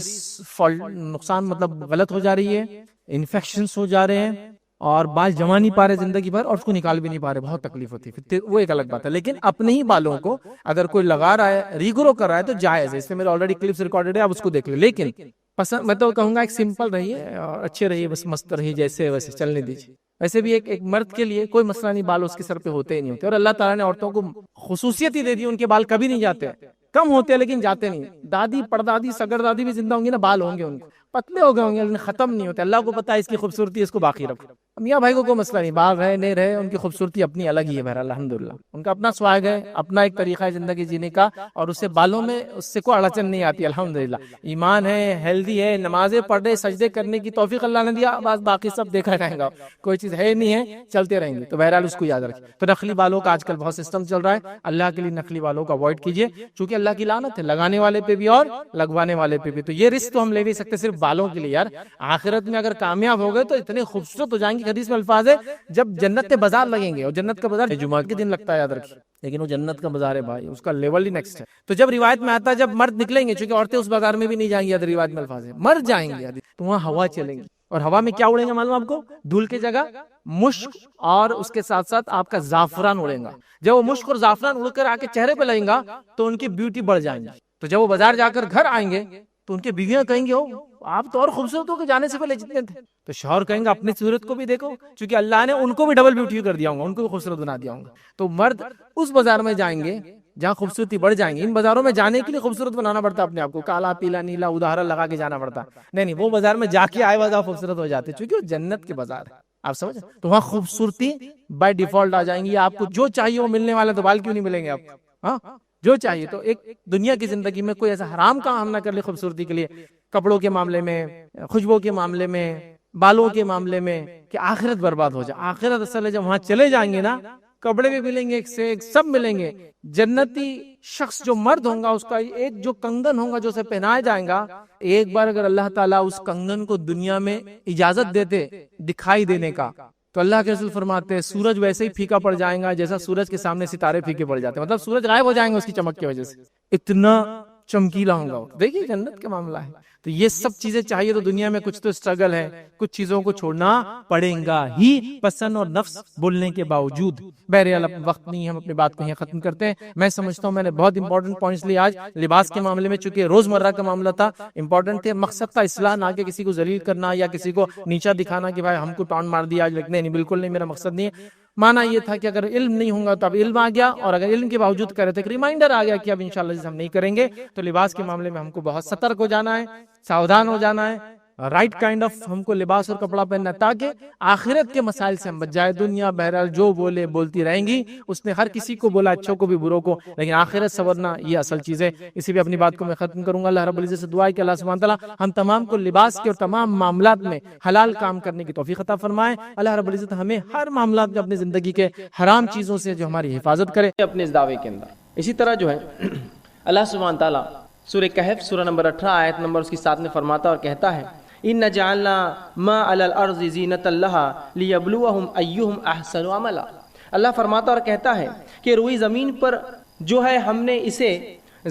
نقصان مطلب غلط ہو جا رہی ہے, انفیکشنز ہو جا رہے ہیں, اور بال جما نہیں پا رہے زندگی بھر, اور اس کو نکال بھی نہیں پا رہے, بہت تکلیف ہوتی ہے, وہ ایک الگ بات ہے. لیکن اپنے ہی بالوں کو اگر کوئی لگا رہا ہے, ریگرو کر رہا ہے تو جائز ہے. اس میں میرے آلریڈی کلپس ریکارڈڈ ہے, آپ اس کو دیکھ لیں. لیکن پسند میں تو کہوں گا ایک سمپل رہیے اور اچھے رہیے, بس مست رہیے, جیسے ویسے چلنے دیجیے. ویسے بھی ایک مرد کے لیے کوئی مسئلہ نہیں, بال اس کے سر پہ ہوتے ہی نہیں ہوتے, اور اللہ تعالیٰ نے عورتوں کو خصوصیت ہی دے دی, ان کے بال کبھی نہیں جاتے, کم ہوتے ہیں لیکن جاتے نہیں. دادی پردادی سگر دادی بھی زندہ ہوں گی نا, بال ہوں گے ان کو, پتلے ہو گئے ہوں گے لیکن ختم نہیں ہوتے. اللہ کو پتا ہے اس کی خوبصورتی, اس کو باقی رکھو. میاں بھائی کو کوئی مسئلہ نہیں, بال رہے نہیں رہے, ان کی خوبصورتی اپنی الگ ہی ہے. بہرحال الحمدللہ ان کا اپنا سواگ ہے, اپنا ایک طریقہ ہے زندگی جینے کا, اور اسے بالوں میں اس سے کوئی اڑچن نہیں آتی الحمدللہ. ایمان ہے, ہیلدی ہے, نمازیں پڑھ رہے, سجدے کرنے کی توفیق اللہ نے دیا, بس باقی سب دیکھا رہے گا, کوئی چیز ہے نہیں ہے, چلتے رہیں گے. تو بہرحال اس کو یاد رکھیں. تو نقلی بالوں کا آج کل بہت سسٹم چل رہا ہے, اللہ کے لیے نقلی بالوں کو اوائڈ کیجیے, چونکہ اللہ کی لعنت ہے لگانے والے پہ بھی اور لگوانے والے پہ بھی. تو یہ رسک تو ہم لے نہیں سکتے صرف بالوں کے لیے یار, آخرت میں اگر کامیاب ہو گئے تو اتنے خوبصورت ہو جائیں گے. حدیث میں الفاظ ہے جب جنت کے بازار لگیں گے, اور جنت کا بازار جمعہ کے دن لگتا ہے یاد رکھیے, لیکن وہ جنت کا بازار ہے بھائی, اس کا لیول ہی نیکسٹ ہے. تو جب روایت میں آتا ہے جب مرد نکلیں گے, چونکہ عورتیں اس بازار میں بھی نہیں جائیں گی, یاد روایت میں الفاظ ہے مر جائیں گے, تو وہاں ہوا چلیں گی, اور ہوا میں کیا اڑیں گے معلوم آپ کو, دھول کی جگہ مشک, اور اس کے ساتھ ساتھ آپ کا زعفران اڑے گا. جب وہ مشک اور زعفران اڑ کر آ کے چہرے پہ لگیں گا تو ان کی بیوٹی بڑھ جائیں گی. تو جب وہ بازار جا کر گھر آئیں گے تو ان کی بیویاں کہیں گے آپ تو اور خوبصورت ہو کے جانے سے پہلے جتنے تھے. تو شوہر کہیں گے اپنی صورت کو بھی دیکھو، چونکہ اللہ نے ان کو بھی ڈبل بیوٹی کر دیا ہوں گا، ان کو بھی خوبصورت بنا دیا ہوں گا. تو مرد اس بازار میں جائیں گے جہاں خوبصورتی بڑھ جائیں گے. ان بازاروں میں جانے کے لیے خوبصورت بنانا پڑتا ہے اپنے آپ کو، کالا پیلا نیلا ادھارا لگا کے جانا پڑتا. نہیں وہ بازار میں جا کے آئے بازار خوبصورت ہو جاتے، چونکہ وہ جنت کے بازار ہے. آپ سمجھ، تو وہاں خوبصورتی بائی ڈیفالٹ آ جائیں گی. آپ کو جو چاہیے وہ ملنے والا، تو بال کیوں نہیں ملیں گے آپ کو؟ ہاں جو چاہیے. تو ایک دنیا کی زندگی میں کوئی ایسا حرام کام ہم نہ کر لے خوبصورتی کے لیے، کپڑوں کے معاملے میں، خوشبو کے معاملے میں، بالوں کے معاملے میں، کہ آخرت برباد ہو جائے. آخرت اصل ہے جب وہاں چلے جائیں گے نا، کپڑے بھی ملیں گے ایک سے ایک، سب ملیں گے. جنتی شخص جو مرد ہوگا اس کا ایک جو کنگن ہوگا جو اسے پہنایا جائے گا، ایک بار اگر اللہ تعالیٰ اس کنگن کو دنیا میں اجازت دیتے دکھائی دینے کا، تو اللہ کے رسول فرماتے ہیں سورج ویسے ہی پھیکا پڑ جائے گا جیسا سورج کے سامنے ستارے پھیکے پڑ جاتے ہیں. مطلب سورج غائب ہو جائیں گے اس کی چمک کی وجہ سے، اتنا چمکیلا ہوگا وہ. دیکھیے جنت کا معاملہ ہے. تو یہ سب چیزیں چاہیے تو دنیا میں کچھ تو اسٹرگل ہے، کچھ چیزوں کو چھوڑنا پڑے گا ہی، پسند اور نفس بولنے کے باوجود. بہرحال اب وقت نہیں، ہم اپنی بات کو یہاں ختم کرتے ہیں. میں سمجھتا ہوں میں نے بہت امپورٹنٹ پوائنٹس لیے آج لباس کے معاملے میں، چونکہ روزمرہ کا معاملہ تھا، امپورٹنٹ تھے. مقصد تھا اصلاح، نہ کہ کسی کو ذلیل کرنا یا کسی کو نیچا دکھانا کہ بھائی ہم کو ٹانٹ مار دیا آج. نہیں بالکل نہیں، میرا مقصد نہیں ہے. مانا یہ تھا کہ اگر علم نہیں ہوگا تو اب علم آ گیا، اور اگر علم کے باوجود کرے تو ایک ریمائنڈر آ گیا کہ اب انشاءاللہ ہم نہیں کریں گے. تو لباس کے معاملے میں ہم کو بہت سترک ہو جانا ہے، ساودھان ہو جانا ہے. رائٹ کائنڈ آف ہم کو لباس اور کپڑا پہننا ہے تاکہ آخرت کے مسائل سے ہم بچ جائے. دنیا بہرحال جو بولے بولتی رہیں گی، اس نے ہر کسی کو بولا، اچھوں کو بھی بروں کو، لیکن آخرت سنورنا یہ اصل چیز ہے. اسی بھی اپنی بات کو میں ختم کروں گا. اللہ رب العزت سے دعا ہے کہ اللہ سبحانہ تعالیٰ ہم تمام کو لباس کے اور تمام معاملات میں حلال کام کرنے کی توفیق عطا فرمائے. اللہ رب العزت ہمیں ہر معاملات میں اپنی زندگی کے حرام چیزوں سے جو ہماری حفاظت کرے اپنے اس دعوے کے اندر. اسی طرح جو ہے اللہ سبحانہ تعالیٰ سورہ کہف سورہ نمبر 18 آیت نمبر اس کی 7 میں فرماتا اور کہتا ہے اِنَّ جَعَلْنَا مَا عَلَى الْأَرْضِ زِينَةً لَهَا لِيَبْلُوَهُمْ أَيُّهُمْ أَحْسَنُ عَمَلًا. اللہ فرماتا اور کہتا ہے کہ روئی زمین پر جو ہے ہم نے اسے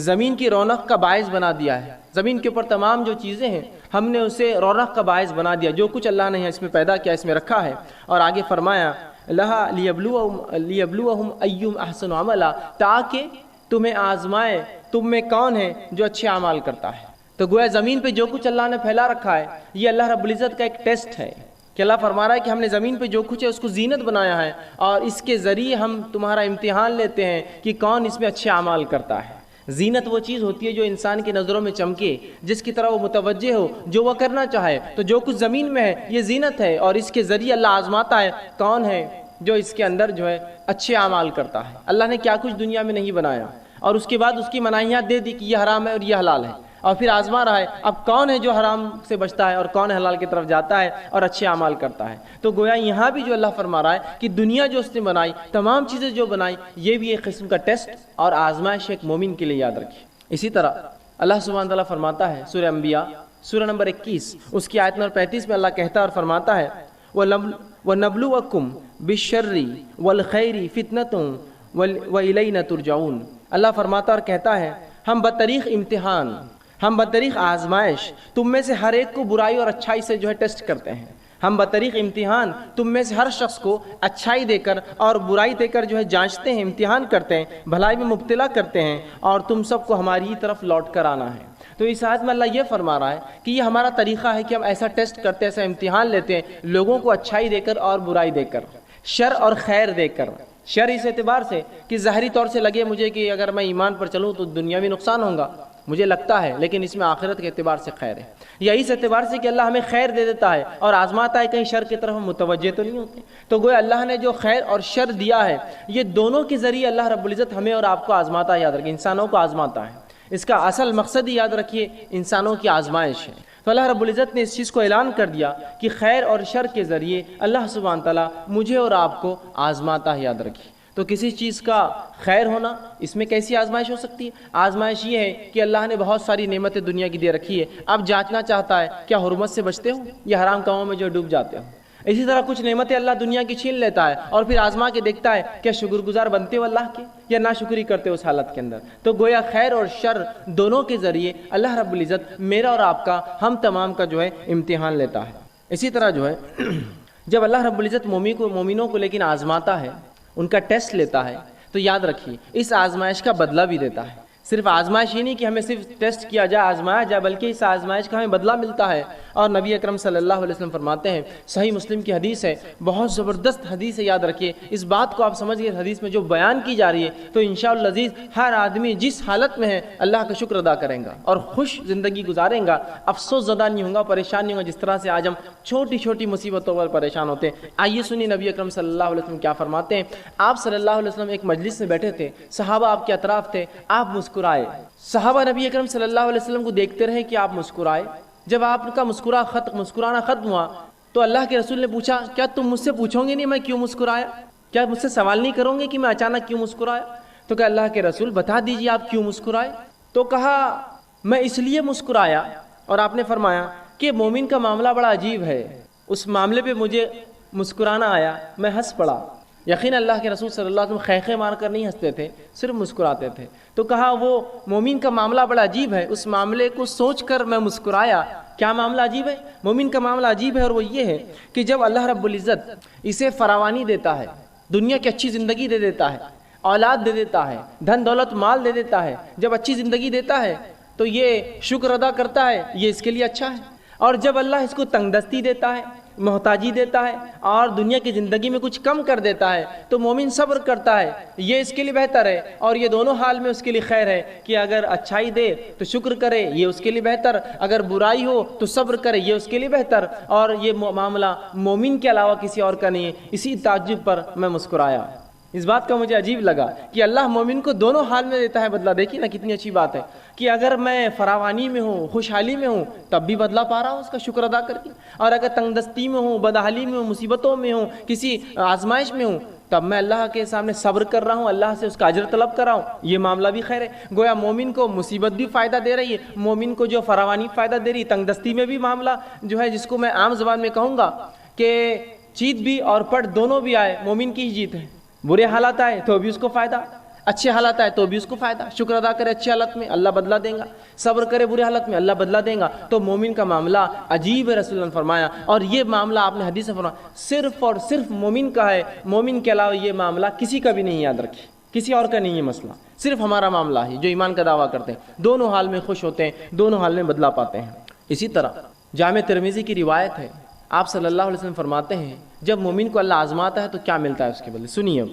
زمین کی رونق کا باعث بنا دیا ہے. زمین کے اوپر تمام جو چیزیں ہیں ہم نے اسے رونق کا باعث بنا دیا. جو کچھ اللہ نے اس میں پیدا کیا، اس میں رکھا ہے. اور آگے فرمایا لَهَا لِيَبْلُوَهُمْ أَيُّهُمْ أَحْسَنُ عَمَلًا، تاکہ تمہیں آزمائے تم میں کون ہے جو اچھے اعمال کرتا ہے. تو گویا زمین پہ جو کچھ اللہ نے پھیلا رکھا ہے یہ اللہ رب العزت کا ایک ٹیسٹ ہے کہ اللہ فرما رہا ہے کہ ہم نے زمین پہ جو کچھ ہے اس کو زینت بنایا ہے، اور اس کے ذریعے ہم تمہارا امتحان لیتے ہیں کہ کون اس میں اچھے اعمال کرتا ہے. زینت وہ چیز ہوتی ہے جو انسان کی نظروں میں چمکے، جس کی طرح وہ متوجہ ہو، جو وہ کرنا چاہے. تو جو کچھ زمین میں ہے یہ زینت ہے، اور اس کے ذریعے اللہ آزماتا ہے کون ہے جو اس کے اندر جو ہے اچھے اعمال کرتا ہے. اللہ نے کیا کچھ دنیا میں نہیں بنایا، اور اس کے بعد اس کی مناہیات دے دی کہ یہ حرام ہے اور یہ حلال ہے، اور پھر آزما رہا ہے اب کون ہے جو حرام سے بچتا ہے اور کون حلال کی طرف جاتا ہے اور اچھے اعمال کرتا ہے. تو گویا یہاں بھی جو اللہ فرما رہا ہے کہ دنیا جو اس نے بنائی، تمام چیزیں جو بنائی، یہ بھی ایک قسم کا ٹیسٹ اور آزمائش ایک مومن کے لیے یاد رکھیے. اسی طرح اللہ سبحانہ تعالیٰ فرماتا ہے سورہ انبیاء سورہ نمبر 21 اس کی آیت نمبر 35 میں اللہ کہتا ہے اور فرماتا ہے وَنَبْلُوَكُمْ بِالشَّرِّ وَالْخَيْرِ فِتْنَةٌ وَإِلَيْنَا تُرْجَعُونَ. اللہ فرماتا اور کہتا ہے ہم بطریق امتحان، ہم بطریق آزمائش تم میں سے ہر ایک کو برائی اور اچھائی سے جو ہے ٹیسٹ کرتے ہیں. ہم بطریق امتحان تم میں سے ہر شخص کو اچھائی دے کر اور برائی دے کر جو ہے جانچتے ہیں، امتحان کرتے ہیں، بھلائی میں مبتلا کرتے ہیں، اور تم سب کو ہماری ہی طرف لوٹ کر آنا ہے. تو اس آیت میں اللہ یہ فرما رہا ہے کہ یہ ہمارا طریقہ ہے کہ ہم ایسا ٹیسٹ کرتے ہیں، ایسا امتحان لیتے ہیں لوگوں کو اچھائی دے کر اور برائی دے کر، شر اور خیر دے کر. شر اس اعتبار سے کہ ظاہری طور سے لگے مجھے کہ اگر میں ایمان پر چلوں تو دنیاوی نقصان ہوگا، مجھے لگتا ہے، لیکن اس میں آخرت کے اعتبار سے خیر ہے. یا اس اعتبار سے کہ اللہ ہمیں خیر دے دیتا ہے اور آزماتا ہے، کہیں شر کی طرف ہم متوجہ تو نہیں ہوتے. تو گویا اللہ نے جو خیر اور شر دیا ہے یہ دونوں کے ذریعے اللہ رب العزت ہمیں اور آپ کو آزماتا ہے. یاد رکھیے انسانوں کو آزماتا ہے. اس کا اصل مقصد ہی یاد رکھیے انسانوں کی آزمائش ہے. تو اللہ رب العزت نے اس چیز کو اعلان کر دیا کہ خیر اور شر کے ذریعے اللہ سبحانہ تعالیٰ مجھے اور آپ کو آزماتا ہے. یاد رکھیے تو کسی چیز کا خیر ہونا، اس میں کیسی آزمائش ہو سکتی ہے؟ آزمائش یہ ہے کہ اللہ نے بہت ساری نعمتیں دنیا کی دے رکھی ہے، اب جانچنا چاہتا ہے کیا حرمت سے بچتے ہو یا حرام کاموں میں جو ڈوب جاتے ہو. اسی طرح کچھ نعمتیں اللہ دنیا کی چھین لیتا ہے اور پھر آزما کے دیکھتا ہے کیا شکر گزار بنتے ہو اللہ کے یا ناشکری کرتے ہو اس حالت کے اندر. تو گویا خیر اور شر دونوں کے ذریعے اللہ رب العزت میرا اور آپ کا، ہم تمام کا جو ہے امتحان لیتا ہے. اسی طرح جو ہے جب اللہ رب العزت مومنوں کو لیکن آزماتا ہے، ان کا ٹیسٹ لیتا ہے، تو یاد رکھیے اس آزمائش کا بدلہ بھی دیتا ہے. صرف آزمائش ہی نہیں کہ ہمیں صرف ٹیسٹ کیا جائے، آزمایا جائے، بلکہ اس آزمائش کا ہمیں بدلہ ملتا ہے۔ اور نبی اکرم صلی اللہ علیہ وسلم فرماتے ہیں، صحیح مسلم کی حدیث ہے، بہت زبردست حدیث ہے، یاد رکھیے اس بات کو آپ سمجھ گئے، حدیث میں جو بیان کی جا رہی ہے تو انشاءاللہ العزیز ہر آدمی جس حالت میں ہے اللہ کا شکر ادا کرے گا اور خوش زندگی گزارے گا، افسوس زدہ نہیں ہوگا، پریشان نہیں ہوگا، جس طرح سے آج ہم چھوٹی چھوٹی مصیبتوں پر پریشان ہوتے ہیں۔ آئیے سنیے نبی اکرم صلی اللہ علیہ وسلم کیا فرماتے ہیں۔ آپ صلی اللہ علیہ وسلم ایک مجلس میں بیٹھے تھے، صحابہ آپ کے اطراف تھے، آپ مسکرائے۔ صحابہ نبی اکرم صلی اللہ علیہ وسلم کو دیکھتے رہے کہ آپ مسکرائے۔ جب آپ کا مسکرانا ختم ہوا تو اللہ کے رسول نے پوچھا، کیا تم مجھ سے پوچھو گے نہیں میں کیوں مسکرایا؟ کیا مجھ سے سوال نہیں کرو گے کہ میں اچانک کیوں مسکرایا؟ تو کہ اللہ کے رسول بتا دیجیے آپ کیوں مسکرائے؟ تو کہا میں اس لیے مسکرایا، اور آپ نے فرمایا کہ مومن کا معاملہ بڑا عجیب ہے، اس معاملے پہ مجھے مسکرانا آیا، میں ہنس پڑا۔ یقین اللہ کے رسول صلی اللہ علیہ وسلم خیخے مار کر نہیں ہنستے تھے، صرف مسکراتے تھے۔ تو کہا وہ مومن کا معاملہ بڑا عجیب ہے، اس معاملے کو سوچ کر میں مسکرایا۔ کیا معاملہ عجیب ہے؟ مومن کا معاملہ عجیب ہے، اور وہ یہ ہے کہ جب اللہ رب العزت اسے فراوانی دیتا ہے، دنیا کی اچھی زندگی دے دیتا ہے، اولاد دے دیتا ہے، دھن دولت مال دے دیتا ہے، جب اچھی زندگی دیتا ہے تو یہ شکر ادا کرتا ہے، یہ اس کے لیے اچھا ہے۔ اور جب اللہ اس کو تنگ دستی دیتا ہے، محتاجی دیتا ہے، اور دنیا کی زندگی میں کچھ کم کر دیتا ہے تو مومن صبر کرتا ہے، یہ اس کے لیے بہتر ہے۔ اور یہ دونوں حال میں اس کے لیے خیر ہے کہ اگر اچھائی دے تو شکر کرے، یہ اس کے لیے بہتر، اگر برائی ہو تو صبر کرے، یہ اس کے لیے بہتر۔ اور یہ معاملہ مومن کے علاوہ کسی اور کا نہیں ہے۔ اسی تعجب پر میں مسکرایا، اس بات کا مجھے عجیب لگا کہ اللہ مومن کو دونوں حال میں دیتا ہے بدلہ۔ دیکھیے نا کتنی اچھی بات ہے کہ اگر میں فراوانی میں ہوں، خوشحالی میں ہوں، تب بھی بدلہ پا رہا ہوں اس کا شکر ادا کر کے، اور اگر تنگ دستی میں ہوں، بدحالی میں ہوں، مصیبتوں میں ہوں، کسی آزمائش میں ہوں، تب میں اللہ کے سامنے صبر کر رہا ہوں، اللہ سے اس کا اجر طلب کر رہا ہوں، یہ معاملہ بھی خیر ہے۔ گویا مومن کو مصیبت بھی فائدہ دے رہی ہے، مومن کو جو فراوانی فائدہ دے رہی ہے، تنگ دستی میں بھی معاملہ جو ہے، جس کو میں عام زبان میں کہوں گا کہ چیت بھی اور پٹ دونوں بھی آئے، مومن کی ہی جیت ہے۔ برے حالات آئے تو بھی اس کو فائدہ، اچھے حالات آئے تو بھی اس کو فائدہ۔ شکر ادا کرے اچھے حالت میں، اللہ بدلہ دے گا، صبر کرے برے حالت میں، اللہ بدلہ دے گا۔ تو مومن کا معاملہ عجیب ہے، رسول اللہ نے فرمایا، اور یہ معاملہ آپ نے حدیث سے فرمایا صرف اور صرف مومن کا ہے، مومن کے علاوہ یہ معاملہ کسی کا بھی نہیں، یاد رکھیے کسی اور کا نہیں یہ مسئلہ، صرف ہمارا معاملہ ہے جو ایمان کا دعویٰ کرتے ہیں، دونوں حال میں خوش ہوتے ہیں، دونوں حال میں بدلہ پاتے ہیں۔ اسی طرح جامع ترمذی کی روایت ہے، آپ صلی اللہ علیہ وسلم فرماتے ہیں جب مومن کو اللہ آزماتا ہے تو کیا ملتا ہے اس کے بدلے۔ سنیے،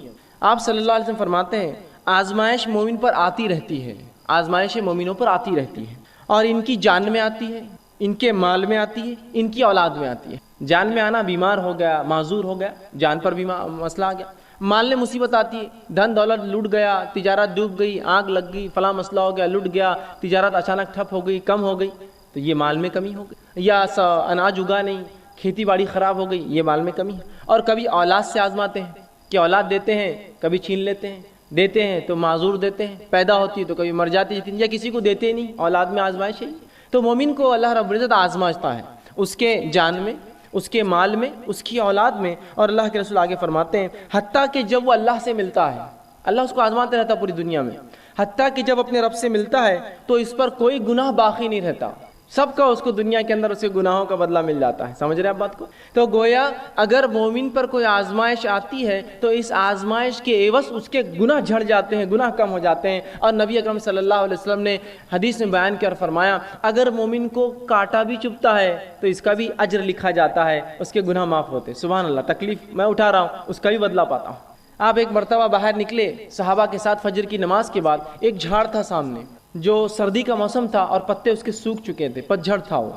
آپ صلی اللہ علیہ وسلم فرماتے ہیں آزمائش مومن پر آتی رہتی ہے، آزمائش مومنوں پر آتی رہتی ہے، اور ان کی جان میں آتی ہے، ان کے مال میں آتی ہے، ان کی اولاد میں آتی ہے۔ جان میں آنا، بیمار ہو گیا، معذور ہو گیا، جان پر بھی مسئلہ آ گیا۔ مال میں مصیبت آتی ہے، دھن دولت لٹ گیا، تجارت ڈوب گئی، آگ لگ گئی، فلاں مسئلہ ہو گیا، لٹ گیا، تجارت اچانک ٹھپ ہو گئی، کم ہو گئی، تو یہ مال میں کمی ہو گئی۔ یا اناج اگا نہیں، کھیتی باڑی خراب ہو گئی، یہ مال میں کمی ہے۔ اور کبھی اولاد سے آزماتے ہیں کہ اولاد دیتے ہیں کبھی چھین لیتے ہیں، دیتے ہیں تو معذور دیتے ہیں، پیدا ہوتی ہے تو کبھی مر جاتی ہے، یا کسی کو دیتے نہیں، اولاد میں آزمائش ہے۔ تو مومن کو اللہ رب العزت آزمائشتا ہے، اس کے جان میں، اس کے مال میں، اس کی اولاد میں۔ اور اللہ کے رسول آگے فرماتے ہیں حتیٰ کہ جب وہ اللہ سے ملتا ہے، اللہ اس کو آزماتے رہتا پوری دنیا میں، حتیٰ کہ جب اپنے رب سے ملتا ہے تو اس پر کوئی گناہ باقی نہیں رہتا، سب کا اس کو دنیا کے اندر اسے گناہوں کا بدلہ مل جاتا ہے۔ سمجھ رہے ہیں آپ بات کو؟ تو گویا اگر مومن پر کوئی آزمائش آتی ہے تو اس آزمائش کے عوض اس کے گناہ جھڑ جاتے ہیں، گناہ کم ہو جاتے ہیں۔ اور نبی اکرم صلی اللہ علیہ وسلم نے حدیث میں بیان کیا اور فرمایا اگر مومن کو کانٹا بھی چبھتا ہے تو اس کا بھی اجر لکھا جاتا ہے، اس کے گناہ معاف ہوتے۔ سبحان اللہ، تکلیف میں اٹھا رہا ہوں اس کا بھی بدلہ پاتا ہوں۔ آپ ایک مرتبہ باہر نکلے صحابہ کے ساتھ فجر کی نماز کے بعد، ایک جھاڑ تھا سامنے، جو سردی کا موسم تھا اور پتے اس کے سوکھ چکے تھے، پتجھڑ تھا وہ۔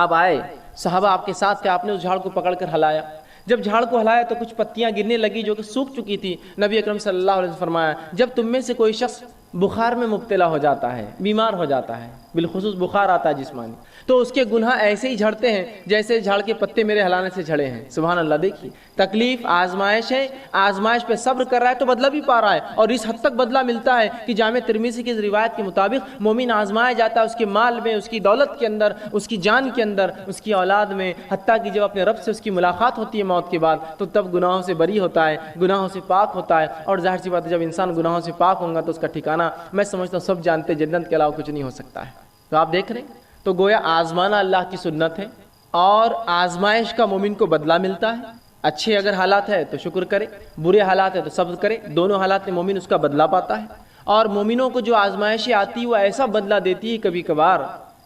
آپ آئے، صحابہ آپ کے ساتھ تھے، آپ نے اس جھاڑ کو پکڑ کر ہلایا۔ جب جھاڑ کو ہلایا تو کچھ پتیاں گرنے لگی جو کہ سوکھ چکی تھی۔ نبی اکرم صلی اللہ علیہ وسلم فرمایا جب تم میں سے کوئی شخص بخار میں مبتلا ہو جاتا ہے، بیمار ہو جاتا ہے، بالخصوص بخار آتا ہے جسمانی، تو اس کے گناہ ایسے ہی جھڑتے ہیں جیسے جھاڑ کے پتے میرے ہلانے سے جھڑے ہیں۔ سبحان اللہ، دیکھیے تکلیف آزمائش ہے، آزمائش پہ صبر کر رہا ہے تو بدلہ بھی پا رہا ہے، اور اس حد تک بدلہ ملتا ہے کہ جامع ترمذی کی روایت کے مطابق مومن آزمایا جاتا ہے اس کے مال میں، اس کی دولت کے اندر، اس کی جان کے اندر، اس کی اولاد میں، حتیٰ کہ جب اپنے رب سے اس کی ملاقات ہوتی ہے موت کے بعد تو تب گناہوں سے بری ہوتا ہے، گناہوں سے پاک ہوتا ہے۔ اور ظاہر سی بات ہے جب انسان گناہوں سے پاک ہوگا تو اس کا ٹھکانہ میں سمجھتا ہوں سب جانتے جنت کے علاوہ کچھ نہیں ہو سکتا ہے۔ تو آپ دیکھ رہے ہیں، تو گویا آزمانا اللہ کی سنت ہے، اور آزمائش کا مومن کو بدلہ ملتا ہے۔ اچھے اگر حالات ہے تو شکر کرے، برے حالات ہے تو صبر کرے، دونوں حالات میں مومن اس کا بدلہ پاتا ہے۔ اور مومنوں کو جو آزمائشیں آتی وہ ایسا بدلہ دیتی ہے کبھی کبھار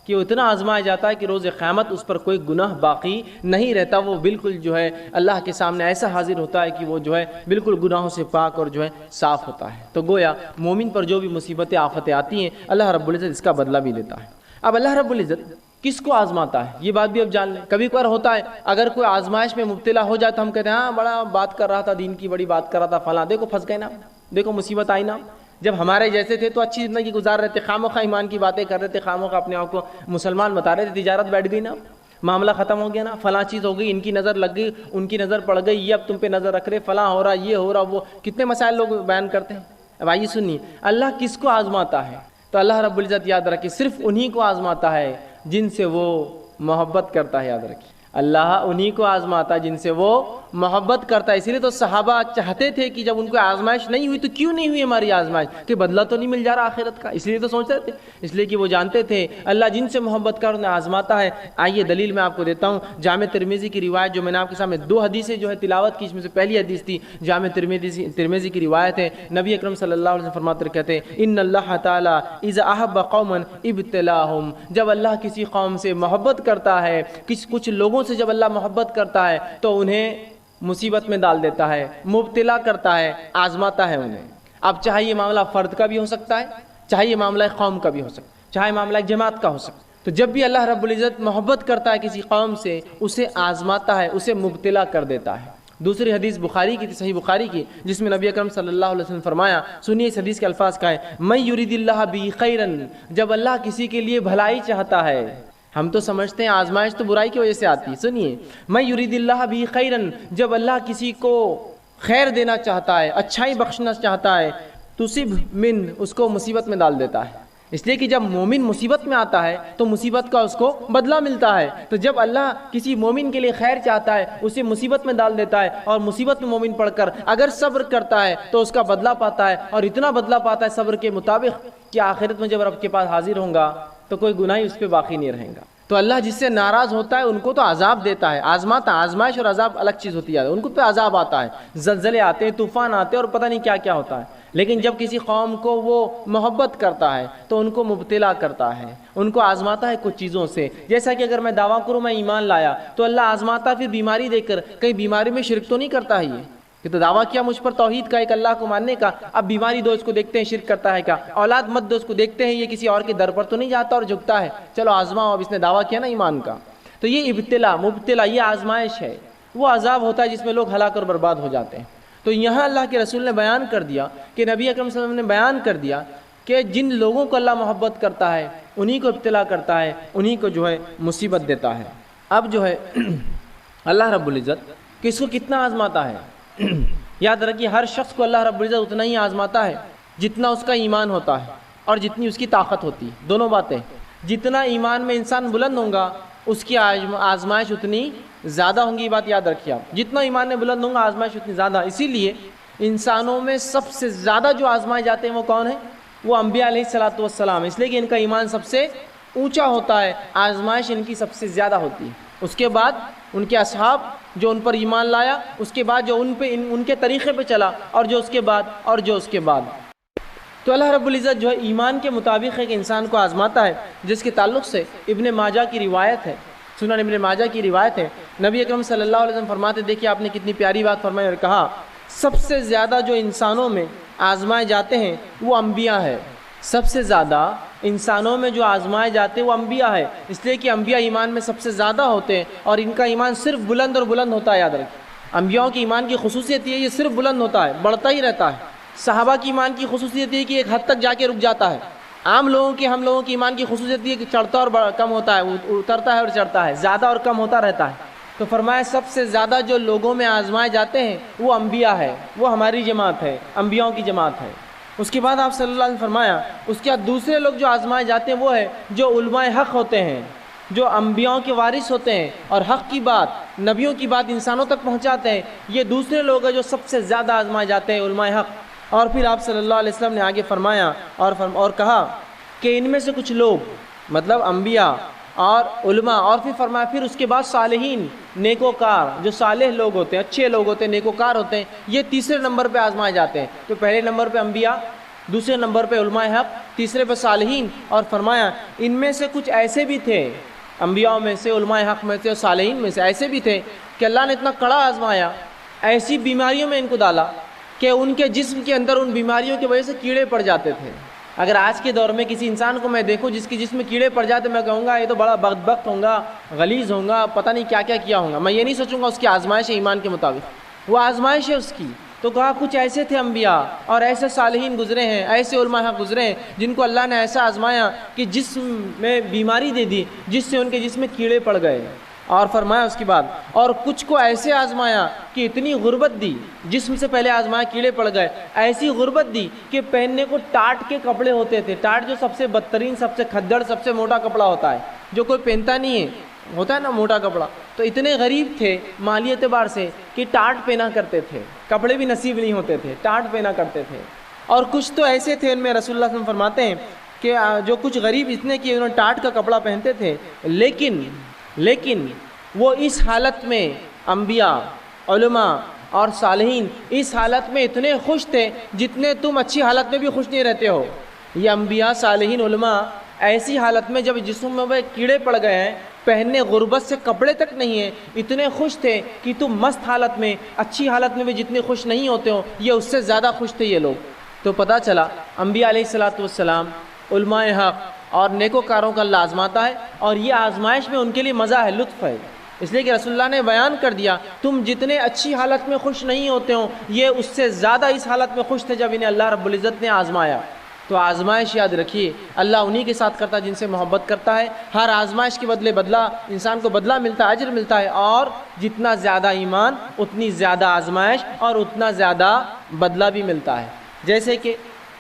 کہ وہ اتنا آزمایا جاتا ہے کہ روز قیامت اس پر کوئی گناہ باقی نہیں رہتا، وہ بالکل جو ہے اللہ کے سامنے ایسا حاضر ہوتا ہے کہ وہ جو ہے بالکل گناہوں سے پاک اور جو ہے صاف ہوتا ہے۔ تو گویا مومن پر جو بھی مصیبتیں آفتیں آتی ہیں اللہ رب العزت اس کا بدلہ بھی لیتا ہے۔ اب اللہ رب العزت کس کو آزماتا ہے یہ بات بھی اب جان لیں۔ کبھی کبھار ہوتا ہے اگر کوئی آزمائش میں مبتلا ہو جائے تو ہم کہتے ہیں ہاں بڑا بات کر رہا تھا، دین کی بڑی بات کر رہا تھا، فلاں دیکھو پھنس گئے نا، دیکھو مصیبت آئی نا۔ جب ہمارے جیسے تھے تو اچھی زندگی گزار رہے تھے، خاموخواہ ایمان کی باتیں کر رہے تھے، خاموخواہ اپنے آپ کو مسلمان بتا رہے تھے، تجارت بیٹھ گئی نا، معاملہ ختم ہو گیا نا، فلاں چیز ہو گئی، ان کی نظر لگ گئی، ان کی نظر پڑ گئی، یہ اب تم پہ نظر رکھ رہے، فلاں ہو رہا، یہ ہو رہا، وہ کتنے مسائل لوگ بیان کرتے ہیں۔ اب آئیے سنیے اللہ کس کو آزماتا ہے، تو اللہ رب العزت یاد رکھے صرف انہی کو آزماتا ہے جن سے وہ محبت کرتا ہے۔ یاد رکھیے اللہ انہی کو آزماتا ہے جن سے وہ محبت کرتا ہے۔ اسی لیے تو صحابہ چاہتے تھے کہ جب ان کو آزمائش نہیں ہوئی تو کیوں نہیں ہوئی ہماری آزمائش، کہ بدلہ تو نہیں مل جا رہا آخرت کا، اس لیے تو سوچ رہے تھے، اس لیے کہ وہ جانتے تھے اللہ جن سے محبت کر انہیں آزماتا ہے۔ آئیے دلیل میں آپ کو دیتا ہوں، جامع ترمذی کی روایت جو میں نے آپ کے سامنے 2 حدیثیں جو ہے تلاوت کی، اس میں سے پہلی حدیث تھی جامع ترمذی کی روایت ہے، نبی اکرم صلی اللہ علیہ وسلم فرماتے کہتے ہیں ان اللہ تعالی اذا احب قوما ابتلاهم، جب اللہ کسی قوم سے محبت کرتا ہے، کچھ لوگوں سے جب اللہ محبت کرتا ہے تو انہیں مصیبت میں ڈال دیتا ہے، مبتلا کرتا ہے، آزماتا ہے انہیں۔ اب چاہے یہ معاملہ فرد کا بھی ہو سکتا ہے، چاہے یہ معاملہ قوم کا بھی ہو سکتا ہے، چاہے معاملہ جماعت کا ہو سکتا ہے، تو جب بھی اللہ رب العزت محبت کرتا ہے کسی قوم سے اسے آزماتا ہے، اسے مبتلا کر دیتا ہے۔ دوسری حدیث بخاری کی، صحیح بخاری کی، جس میں نبی اکرم صلی اللہ علیہ وسلم فرمایا، سنیے اس حدیث کے الفاظ کا ہے، من یرید اللہ بہ خیرا، جب اللہ کسی کے لیے بھلائی چاہتا ہے، ہم تو سمجھتے ہیں آزمائش تو برائی کی وجہ سے آتی ہے، سنیے من یرید اللہ بہ خیرا، جب اللہ کسی کو خیر دینا چاہتا ہے، اچھائی بخشنا چاہتا ہے، تصب من، اس کو مصیبت میں ڈال دیتا ہے۔ اس لیے کہ جب مومن مصیبت میں آتا ہے تو مصیبت کا اس کو بدلہ ملتا ہے، تو جب اللہ کسی مومن کے لیے خیر چاہتا ہے اسے مصیبت میں ڈال دیتا ہے، اور مصیبت میں مومن پڑھ کر اگر صبر کرتا ہے تو اس کا بدلہ پاتا ہے، اور اتنا بدلہ پاتا ہے صبر کے مطابق کہ آخرت میں جب رب کے پاس حاضر ہوں گا تو کوئی گناہ اس پہ باقی نہیں رہے گا۔ تو اللہ جس سے ناراض ہوتا ہے ان کو تو عذاب دیتا ہے، آزماتا ہے۔ آزمائش اور عذاب الگ چیز ہوتی ہے، ان کو پہ عذاب آتا ہے، زلزلے آتے ہیں، طوفان آتے ہیں، اور پتہ نہیں کیا کیا ہوتا ہے، لیکن جب کسی قوم کو وہ محبت کرتا ہے تو ان کو مبتلا کرتا ہے، ان کو آزماتا ہے کچھ چیزوں سے۔ جیسا کہ اگر میں دعویٰ کروں میں ایمان لایا تو اللہ آزماتا ہے پھر بیماری دے کر، کہیں بیماری میں شرک تو نہیں کرتا ہے یہ تو دعویٰ کیا مجھ پر توحید کا، ایک اللہ کو ماننے کا، اب بیماری دو اس کو دیکھتے ہیں شرک کرتا ہے کیا، اولاد مت دو اس کو دیکھتے ہیں یہ کسی اور کے در پر تو نہیں جاتا اور جھکتا ہے، چلو آزماؤ، اب اس نے دعویٰ کیا نا ایمان کا۔ تو یہ ابتلا مبتلا یہ آزمائش ہے، وہ عذاب ہوتا ہے جس میں لوگ ہلاک اور برباد ہو جاتے ہیں۔ تو یہاں اللہ کے رسول نے بیان کر دیا کہ نبی اکرم صلی اللہ علیہ وسلم نے بیان کر دیا کہ جن لوگوں کو اللہ محبت کرتا ہے انہی کو ابتلا کرتا ہے، انہی کو جو ہے مصیبت دیتا ہے۔ اب جو ہے اللہ رب العزت کس کو کتنا آزماتا ہے، یاد رکھیے ہر شخص کو اللہ رب العزت اتنا ہی آزماتا ہے جتنا اس کا ایمان ہوتا ہے اور جتنی اس کی طاقت ہوتی ہے، دونوں باتیں۔ جتنا ایمان میں انسان بلند ہوگا اس کی آزمائش اتنی زیادہ ہوں گی، یہ بات یاد رکھیے آپ، جتنا ایمان میں بلند ہوگا آزمائش اتنی زیادہ۔ اسی لیے انسانوں میں سب سے زیادہ جو آزمائے جاتے ہیں وہ کون ہیں؟ وہ انبیاء علیہ الصلوۃ والسلام، اس لیے کہ ان کا ایمان سب سے اونچا ہوتا ہے، آزمائش ان کی سب سے زیادہ ہوتی ہے۔ اس کے بعد ان کے اصحاب جو ان پر ایمان لایا، اس کے بعد جو ان کے طریقے پہ چلا، اور جو اس کے بعد تو اللہ رب العزت جو ہے ایمان کے مطابق ایک انسان کو آزماتا ہے، جس کے تعلق سے ابن ماجہ کی روایت ہے، سنن ابن ماجہ کی روایت ہے، نبی اکرم صلی اللہ علیہ وسلم فرماتے، دیکھیے آپ نے کتنی پیاری بات فرمائی اور کہا سب سے زیادہ جو انسانوں میں آزمائے جاتے ہیں وہ انبیاء ہے، سب سے زیادہ انسانوں میں جو آزمائے جاتے ہیں وہ انبیاء ہے، اس لیے کہ انبیاء ایمان میں سب سے زیادہ ہوتے ہیں اور ان کا ایمان صرف بلند اور بلند ہوتا ہے۔ یاد رکھیں انبیاء کی ایمان کی خصوصیت یہ ہے، یہ صرف بلند ہوتا ہے، بڑھتا ہی رہتا ہے۔ صحابہ کی ایمان کی خصوصیت یہ ہے کہ ایک حد تک جا کے رک جاتا ہے۔ عام لوگوں کی، ہم لوگوں کی ایمان کی خصوصیت یہ ہے کہ چڑھتا اور کم ہوتا ہے، اترتا ہے اور چڑھتا ہے، زیادہ اور کم ہوتا رہتا ہے۔ تو فرمایا سب سے زیادہ جو لوگوں میں آزمائے جاتے ہیں وہ انبیاء ہے، وہ ہماری جماعت ہے، انبیاءوں کی جماعت ہے۔ اس کے بعد آپ صلی اللہ علیہ وسلم فرمایا اس کے بعد دوسرے لوگ جو آزمائے جاتے ہیں وہ ہے جو علماء حق ہوتے ہیں، جو انبیاؤں کے وارث ہوتے ہیں اور حق کی بات، نبیوں کی بات انسانوں تک پہنچاتے ہیں، یہ دوسرے لوگ ہیں جو سب سے زیادہ آزمائے جاتے ہیں، علماء حق۔ اور پھر آپ صلی اللہ علیہ وسلم نے آگے فرمایا اور کہا کہ ان میں سے کچھ لوگ مطلب انبیاء اور علماء، اور پھر فرمایا پھر اس کے بعد صالحین، نیکوکار، جو صالح لوگ ہوتے ہیں، اچھے لوگ ہوتے ہیں، نیکوکار ہوتے ہیں، یہ تیسرے نمبر پہ آزمائے جاتے ہیں۔ تو پہلے نمبر پہ انبیاء، دوسرے نمبر پہ علماء حق، تیسرے پہ صالحین، اور فرمایا ان میں سے کچھ ایسے بھی تھے، انبیاء میں سے، علماء حق میں سے اور صالحین میں سے ایسے بھی تھے کہ اللہ نے اتنا کڑا آزمایا، ایسی بیماریوں میں ان کو ڈالا کہ ان کے جسم کے اندر ان بیماریوں کی وجہ سے کیڑے پڑ جاتے تھے۔ اگر آج کے دور میں کسی انسان کو میں دیکھوں جس کے جسم میں کیڑے پڑ جاتے، میں کہوں گا یہ تو بڑا بدبخت ہوں گا، غلیظ ہوں گا، پتہ نہیں کیا کیا کیا ہوگا۔ میں یہ نہیں سوچوں گا اس کی آزمائش ہے ایمان کے مطابق، وہ آزمائش ہے اس کی۔ تو کہا کچھ ایسے تھے انبیاء اور ایسے صالحین گزرے ہیں، ایسے علماء حق گزرے ہیں جن کو اللہ نے ایسا آزمایا کہ جسم میں بیماری دے دی جس سے ان کے جسم میں کیڑے پڑ گئے، اور فرمایا اس کے بعد اور کچھ کو ایسے آزمایا کہ اتنی غربت دی، جسم سے پہلے آزمایا کیڑے پڑ گئے، ایسی غربت دی کہ پہننے کو ٹاٹ کے کپڑے ہوتے تھے۔ ٹاٹ جو سب سے بدترین، سب سے کھدڑ، سب سے موٹا کپڑا ہوتا ہے جو کوئی پہنتا نہیں ہے، ہوتا ہے نا موٹا کپڑا، تو اتنے غریب تھے مالی اعتبار سے کہ ٹاٹ پہنا کرتے تھے، کپڑے بھی نصیب نہیں ہوتے تھے، ٹاٹ پہنا کرتے تھے۔ اور کچھ تو ایسے تھے، ان میں رسول اللہ صلی اللہ علیہ وسلم فرماتے ہیں کہ جو کچھ غریب اتنے کہ انہوں نے ٹاٹ کا کپڑا پہنتے تھے، لیکن وہ اس حالت میں انبیاء، علماء اور صالحین اس حالت میں اتنے خوش تھے جتنے تم اچھی حالت میں بھی خوش نہیں رہتے ہو۔ یہ انبیاء، صالحین، علماء ایسی حالت میں جب جسم میں وہ کیڑے پڑ گئے ہیں، پہننے غربت سے کپڑے تک نہیں ہیں، اتنے خوش تھے کہ تم مست حالت میں، اچھی حالت میں بھی جتنے خوش نہیں ہوتے ہو، یہ اس سے زیادہ خوش تھے یہ لوگ۔ تو پتہ چلا انبیاء علیہ الصلوۃ والسلام، علماء حق اور نیکوکاروں کا اللہ آزماتا ہے، اور یہ آزمائش میں ان کے لیے مزہ ہے، لطف ہے، اس لیے کہ رسول اللہ نے بیان کر دیا تم جتنے اچھی حالت میں خوش نہیں ہوتے ہو، یہ اس سے زیادہ اس حالت میں خوش تھے جب انہیں اللہ رب العزت نے آزمایا۔ تو آزمائش یاد رکھیے اللہ انہی کے ساتھ کرتا ہے جن سے محبت کرتا ہے۔ ہر آزمائش کے بدلے بدلہ انسان کو بدلہ ملتا ہے، اجر ملتا ہے، اور جتنا زیادہ ایمان اتنی زیادہ آزمائش اور اتنا زیادہ بدلہ بھی ملتا ہے۔ جیسے کہ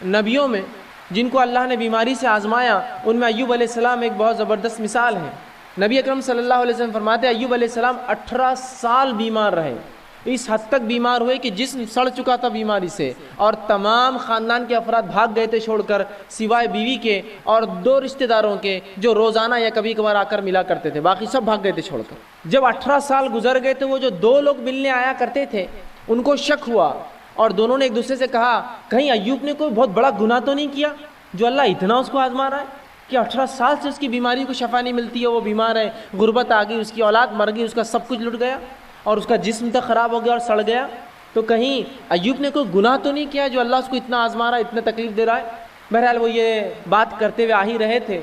نبیوں میں جن کو اللہ نے بیماری سے آزمایا، ان میں ایوب علیہ السلام ایک بہت زبردست مثال ہے۔ نبی اکرم صلی اللہ علیہ وسلم فرماتے ہیں ایوب علیہ السلام 18 سال بیمار رہے، اس حد تک بیمار ہوئے کہ جسم سڑ چکا تھا بیماری سے، اور تمام خاندان کے افراد بھاگ گئے تھے چھوڑ کر، سوائے بیوی کے اور 2 رشتہ داروں کے جو روزانہ یا کبھی کبھار آ کر ملا کرتے تھے، باقی سب بھاگ گئے تھے چھوڑ کر۔ جب 18 سال گزر گئے تو وہ جو 2 لوگ ملنے آیا کرتے تھے ان کو شک ہوا، اور دونوں نے ایک دوسرے سے کہا کہیں ایوب نے کوئی بہت بڑا گناہ تو نہیں کیا جو اللہ اتنا اس کو آزما رہا ہے کہ 18 سال سے اس کی بیماری کو شفا نہیں ملتی ہے، وہ بیمار ہے، غربت آ گئی، اس کی اولاد مر گئی، اس کا سب کچھ لٹ گیا اور اس کا جسم تک خراب ہو گیا اور سڑ گیا، تو کہیں ایوب نے کوئی گناہ تو نہیں کیا جو اللہ اس کو اتنا آزما رہا ہے، اتنا تکلیف دے رہا ہے؟ بہرحال وہ یہ بات کرتے ہوئے آ ہی رہے تھے۔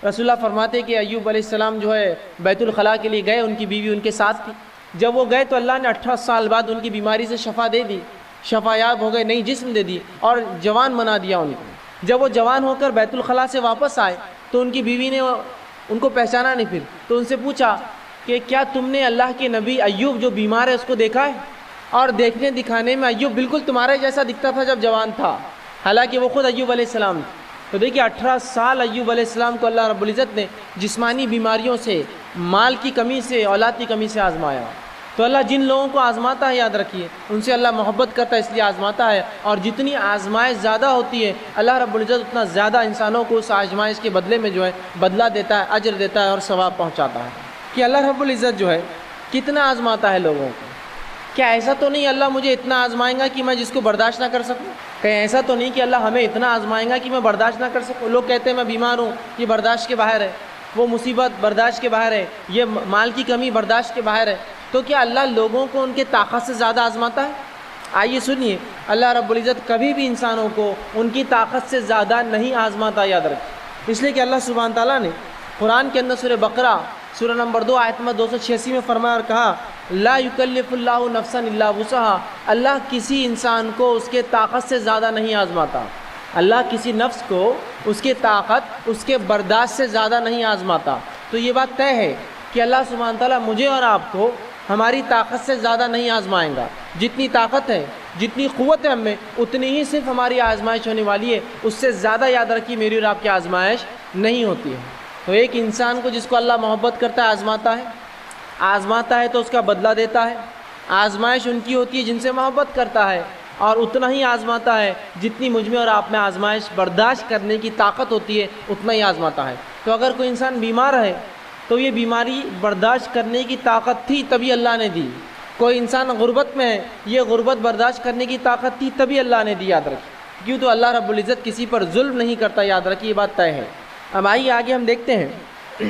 رسول اللہ فرماتے کہ ایوب علیہ السلام جو ہے بیت الخلاء کے لیے گئے، ان کی بیوی ان کے ساتھ تھی۔ جب وہ گئے تو اللہ نے 18 سال بعد ان کی بیماری سے شفا دے دی، شفا یاب ہو گئے، نئی جسم دے دی اور جوان بنا دیا ان کو۔ جب وہ جوان ہو کر بیت الخلاء سے واپس آئے تو ان کی بیوی نے ان کو پہچانا نہیں، پھر تو ان سے پوچھا کہ کیا تم نے اللہ کے نبی ایوب جو بیمار ہے اس کو دیکھا ہے؟ اور دیکھنے دکھانے میں ایوب بالکل تمہارے جیسا دکھتا تھا جب جوان تھا، حالانکہ وہ خود ایوب علیہ السلام تھے۔ تو دیکھیے 18 سال ایوب علیہ السلام کو اللہ رب العزت نے جسمانی بیماریوں سے، مال کی کمی سے، اولاد کی کمی سے آزمایا۔ تو اللہ جن لوگوں کو آزماتا ہے یاد رکھیے ان سے اللہ محبت کرتا ہے، اس لیے آزماتا ہے، اور جتنی آزمائش زیادہ ہوتی ہے اللہ رب العزت اتنا زیادہ انسانوں کو اس آزمائش کے بدلے میں جو ہے بدلہ دیتا ہے، اجر دیتا ہے اور ثواب پہنچاتا ہے۔ کہ اللہ رب العزت جو ہے کتنا آزماتا ہے لوگوں کو، کیا ایسا تو نہیں اللہ مجھے اتنا آزمائیں گا کہ میں جس کو برداشت نہ کر سکوں؟ کہیں ایسا تو نہیں کہ اللہ ہمیں اتنا آزمائیں گا کہ میں برداشت نہ کر سکوں؟ لوگ کہتے ہیں میں بیمار ہوں، یہ برداشت کے باہر ہے، وہ مصیبت برداشت کے باہر ہے، یہ مال کی کمی برداشت کے باہر ہے۔ تو کیا اللہ لوگوں کو ان کے طاقت سے زیادہ آزماتا ہے؟ آئیے سنیے، اللہ رب العزت کبھی بھی انسانوں کو ان کی طاقت سے زیادہ نہیں آزماتا، یاد رکھیں۔ اس لیے کہ اللہ سبحانہ تعالیٰ نے قرآن کے اندر سورہ بقرہ سورہ نمبر 2 آیت نمبر 286 میں فرمایا اور کہا لا یکلف اللہ نفسا الا وسعها، اللہ کسی انسان کو اس کے طاقت سے زیادہ نہیں آزماتا، اللہ کسی نفس کو اس کے طاقت، اس کے برداشت سے زیادہ نہیں آزماتا۔ تو یہ بات طے ہے کہ اللہ سبحانہ تعالیٰ مجھے اور آپ کو ہماری طاقت سے زیادہ نہیں آزمائیں گا، جتنی طاقت ہے، جتنی قوت ہے ہم میں، اتنی ہی صرف ہماری آزمائش ہونے والی ہے، اس سے زیادہ یاد رکھیے میری اور آپ کی آزمائش نہیں ہوتی ہے۔ تو ایک انسان کو جس کو اللہ محبت کرتا ہے آزماتا ہے تو اس کا بدلہ دیتا ہے۔ آزمائش ان کی ہوتی ہے جن سے محبت کرتا ہے، اور اتنا ہی آزماتا ہے جتنی مجھ میں اور آپ میں آزمائش برداشت کرنے کی طاقت ہوتی ہے، اتنا ہی آزماتا ہے۔ تو اگر کوئی انسان بیمار ہے تو یہ بیماری برداشت کرنے کی طاقت تھی تبھی اللہ نے دی۔ کوئی انسان غربت میں ہے، یہ غربت برداشت کرنے کی طاقت تھی تبھی اللہ نے دی، یاد رکھیں۔ کیوں تو اللہ رب العزت کسی پر ظلم نہیں کرتا، یاد رکھیے یہ بات طے ہے۔ اب آئیے آگے ہم دیکھتے ہیں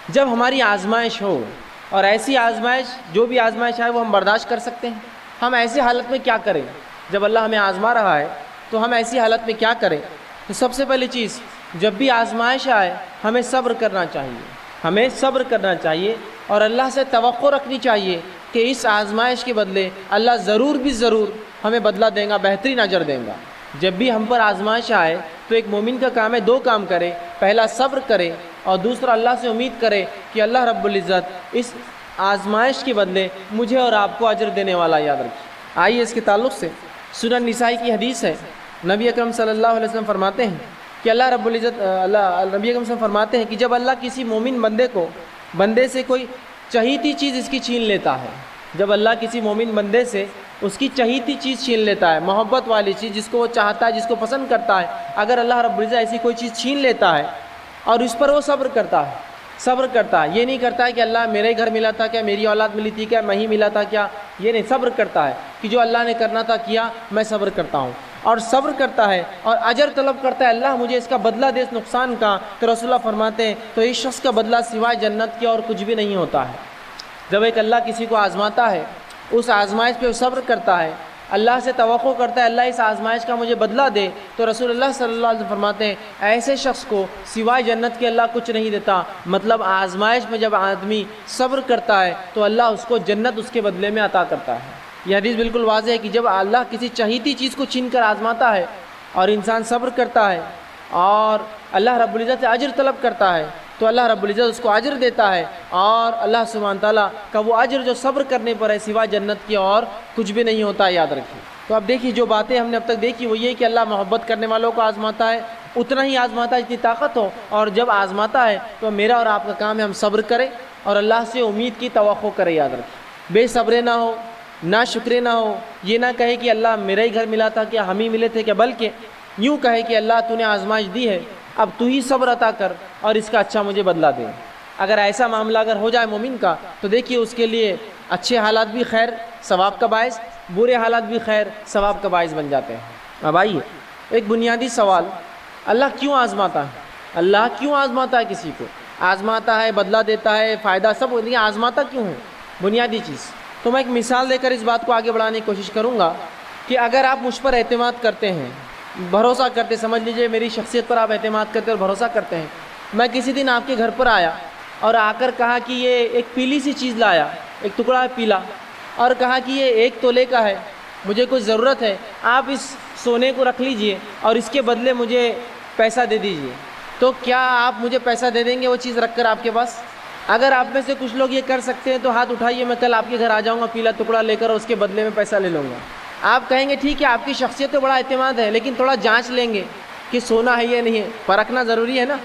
جب ہماری آزمائش ہو، اور ایسی آزمائش جو بھی آزمائش آئے وہ ہم برداشت کر سکتے ہیں، ہم ایسی حالت میں کیا کریں؟ جب اللہ ہمیں آزما رہا ہے تو ہم ایسی حالت میں کیا کریں؟ تو سب سے پہلی چیز، جب بھی آزمائش آئے ہمیں صبر کرنا چاہیے، ہمیں صبر کرنا چاہیے اور اللہ سے توقع رکھنی چاہیے کہ اس آزمائش کے بدلے اللہ ضرور بھی ضرور ہمیں بدلہ دے گا، بہترین اجر دے گا۔ جب بھی ہم پر آزمائش آئے تو ایک مومن کا کام ہے دو کام کرے، پہلا صبر کرے اور دوسرا اللہ سے امید کرے کہ اللہ رب العزت اس آزمائش کے بدلے مجھے اور آپ کو اجر دینے والا، یاد رکھیے۔ آئیے اس کے تعلق سے سنن نسائی کی حدیث ہے، نبی اکرم صلی اللہ علیہ وسلم فرماتے ہیں کہ اللہ رب العزت نبی اکرم صلی اللہ علیہ وسلم فرماتے ہیں کہ جب اللہ کسی مومن بندے سے کوئی چہیتی چیز اس کی چھین لیتا ہے، جب اللہ کسی مومن بندے سے اس کی چہیتی چیز چھین لیتا ہے، محبت والی چیز جس کو وہ چاہتا ہے، جس کو پسند کرتا ہے، اگر اللہ رب العزت ایسی کوئی چیز چھین لیتا ہے اور اس پر وہ صبر کرتا ہے، یہ نہیں کرتا ہے کہ اللہ میرے گھر ملا تھا کیا، میری اولاد ملی تھی کیا، میں ہی ملا تھا کیا، یہ نہیں، صبر کرتا ہے کہ جو اللہ نے کرنا تھا کیا، میں صبر کرتا ہوں، اور صبر کرتا ہے اور اجر طلب کرتا ہے اللہ مجھے اس کا بدلہ دے اس نقصان کا، تو رسول اللہ فرماتے ہیں تو اس شخص کا بدلہ سوائے جنت کے اور کچھ بھی نہیں ہوتا ہے۔ جب ایک اللہ کسی کو آزماتا ہے، اس آزمائش پہ وہ صبر کرتا ہے، اللہ سے توقع کرتا ہے اللہ اس آزمائش کا مجھے بدلہ دے، تو رسول اللہ صلی اللہ علیہ وسلم فرماتے ہیں ایسے شخص کو سوائے جنت کے اللہ کچھ نہیں دیتا۔ مطلب آزمائش میں جب آدمی صبر کرتا ہے تو اللہ اس کو جنت اس کے بدلے میں عطا کرتا ہے۔ یہ حدیث بالکل واضح ہے کہ جب اللہ کسی چہیتی چیز کو چھین کر آزماتا ہے اور انسان صبر کرتا ہے اور اللہ رب العزت سے اجر طلب کرتا ہے تو اللہ رب العزت اس کو اجر دیتا ہے، اور اللہ سبحانہ تعالیٰ کا وہ اجر جو صبر کرنے پر ہے سوا جنت کی اور کچھ بھی نہیں ہوتا، یاد رکھیے۔ تو اب دیکھیے جو باتیں ہم نے اب تک دیکھی وہ یہ کہ اللہ محبت کرنے والوں کو آزماتا ہے، اتنا ہی آزماتا ہے جتنی طاقت ہو، اور جب آزماتا ہے تو میرا اور آپ کا کام ہے ہم صبر کریں اور اللہ سے امید کی توقع کریں، یاد رکھیے۔ بے صبرے نہ ہو، نہ شکرے نہ ہو، یہ نہ کہے کہ اللہ میرا ہی گھر ملا تھا کیا، ہم ہی ملے تھے کیا، بلکہ یوں کہے کہ اللہ تو نے آزمائش دی ہے، اب تو ہی صبر عطا کر اور اس کا اچھا مجھے بدلہ دے۔ اگر ایسا معاملہ اگر ہو جائے مومن کا تو دیکھیے اس کے لیے اچھے حالات بھی خیر ثواب کا باعث، برے حالات بھی خیر ثواب کا باعث بن جاتے ہیں۔ اب آئیے ایک بنیادی سوال، اللہ کیوں آزماتا ہے؟ اللہ کیوں آزماتا ہے؟ کسی کو آزماتا ہے، بدلہ دیتا ہے، فائدہ سب، لیکن آزماتا کیوں ہے؟ بنیادی چیز تو میں ایک مثال دے کر اس بات کو آگے بڑھانے کی کوشش کروں گا کہ اگر آپ مجھ پر اعتماد کرتے ہیں، بھروسہ کرتے، سمجھ لیجئے میری شخصیت پر آپ اعتماد کرتے اور بھروسہ کرتے ہیں، میں کسی دن آپ کے گھر پر آیا اور آ کر کہا کہ یہ ایک پیلی سی چیز لایا، ایک ٹکڑا ہے پیلا، اور کہا کہ یہ 1 تولے کا ہے، مجھے کچھ ضرورت ہے، آپ اس سونے کو رکھ لیجئے اور اس کے بدلے مجھے پیسہ دے دیجئے، تو کیا آپ مجھے پیسہ دے دیں گے وہ چیز رکھ کر آپ کے پاس؟ اگر آپ میں سے کچھ لوگ یہ کر سکتے ہیں تو ہاتھ اٹھائیے، میں کل آپ کے گھر آ جاؤں گا پیلا ٹکڑا لے کر اور اس کے بدلے میں پیسہ لے لوں گا۔ آپ کہیں گے ٹھیک ہے آپ کی شخصیت تو بڑا اعتماد ہے، لیکن تھوڑا جانچ لیں گے کہ سونا ہے یا نہیں ہے، پرکھنا ضروری ہے نا۔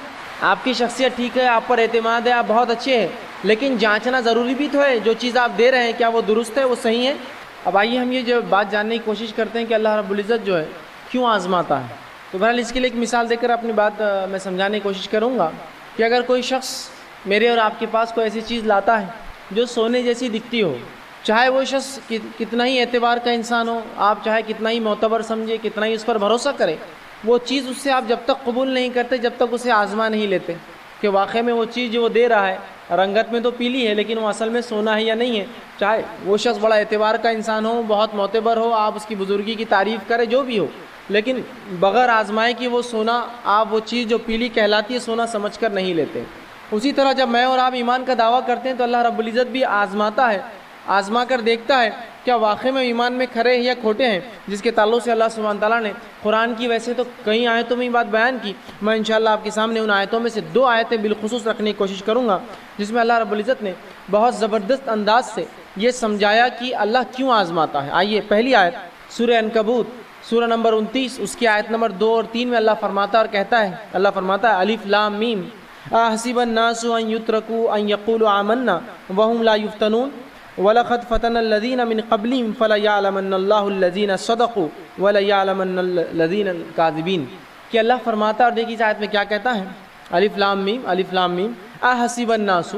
آپ کی شخصیت ٹھیک ہے، آپ پر اعتماد ہے، آپ بہت اچھے ہیں، لیکن جانچنا ضروری بھی تو ہے، جو چیز آپ دے رہے ہیں کیا وہ درست ہے، وہ صحیح ہے؟ اب آئیے ہم یہ جو بات جاننے کی کوشش کرتے ہیں کہ اللہ رب العزت جو ہے کیوں آزماتا ہے، تو بہرحال اس کے لیے ایک مثال دے کر اپنی بات میں سمجھانے کی کوشش کروں گا کہ اگر کوئی شخص میرے اور آپ کے پاس کوئی ایسی چیز لاتا ہے جو سونے جیسی دکھتی ہو، چاہے وہ شخص کتنا ہی اعتبار کا انسان ہو، آپ چاہے کتنا ہی معتبر سمجھے، کتنا ہی اس پر بھروسہ کرے، وہ چیز اس سے آپ جب تک قبول نہیں کرتے جب تک اسے آزما نہیں لیتے کہ واقعی میں وہ چیز جو وہ دے رہا ہے رنگت میں تو پیلی ہے لیکن وہ اصل میں سونا ہے یا نہیں ہے، چاہے وہ شخص بڑا اعتبار کا انسان ہو، بہت معتبر ہو، آپ اس کی بزرگی کی تعریف کرے، جو بھی ہو، لیکن بغیر آزمائے کہ وہ سونا، آپ وہ چیز جو پیلی کہلاتی ہے سونا سمجھ کر نہیں لیتے۔ اسی طرح جب میں اور آپ ایمان کا دعویٰ کرتے ہیں تو اللہ رب العزت بھی آزماتا ہے، آزما کر دیکھتا ہے کیا واقعی میں ایمان میں کھرے ہیں یا کھوٹے ہیں، جس کے تعلق سے اللہ سبحانہ تعالیٰ نے قرآن کی ویسے تو کئی آیتوں میں یہ بات بیان کی، میں انشاءاللہ آپ کے سامنے ان آیتوں میں سے 2 آیتیں بالخصوص رکھنے کی کوشش کروں گا جس میں اللہ رب العزت نے بہت زبردست انداز سے یہ سمجھایا کہ اللہ کیوں آزماتا ہے۔ آئیے پہلی آیت سورہ عنکبوت سورہ نمبر 29 اس کی آیت نمبر 2 اور 3 میں اللہ فرماتا اور کہتا ہے، اللہ فرماتا ہے الف لام میم احسب الناس ان يتركوا ان يقولوا آمنا وهم لا يفتنون وَلَقَدْ فَتَنَ الَّذِينَ مِنْ قَبْلِهِمْ فَلَيَعْلَمَنَّ اللَّهُ الَّذِينَ صَدَقُوا وَلَيَعْلَمَنَّ الَّذِينَ الْكَاذِبِينَ کہ اللہ فرماتا اور دیکھیے اس آیت میں کیا کہتا ہے، الف لام میم احسب الناس،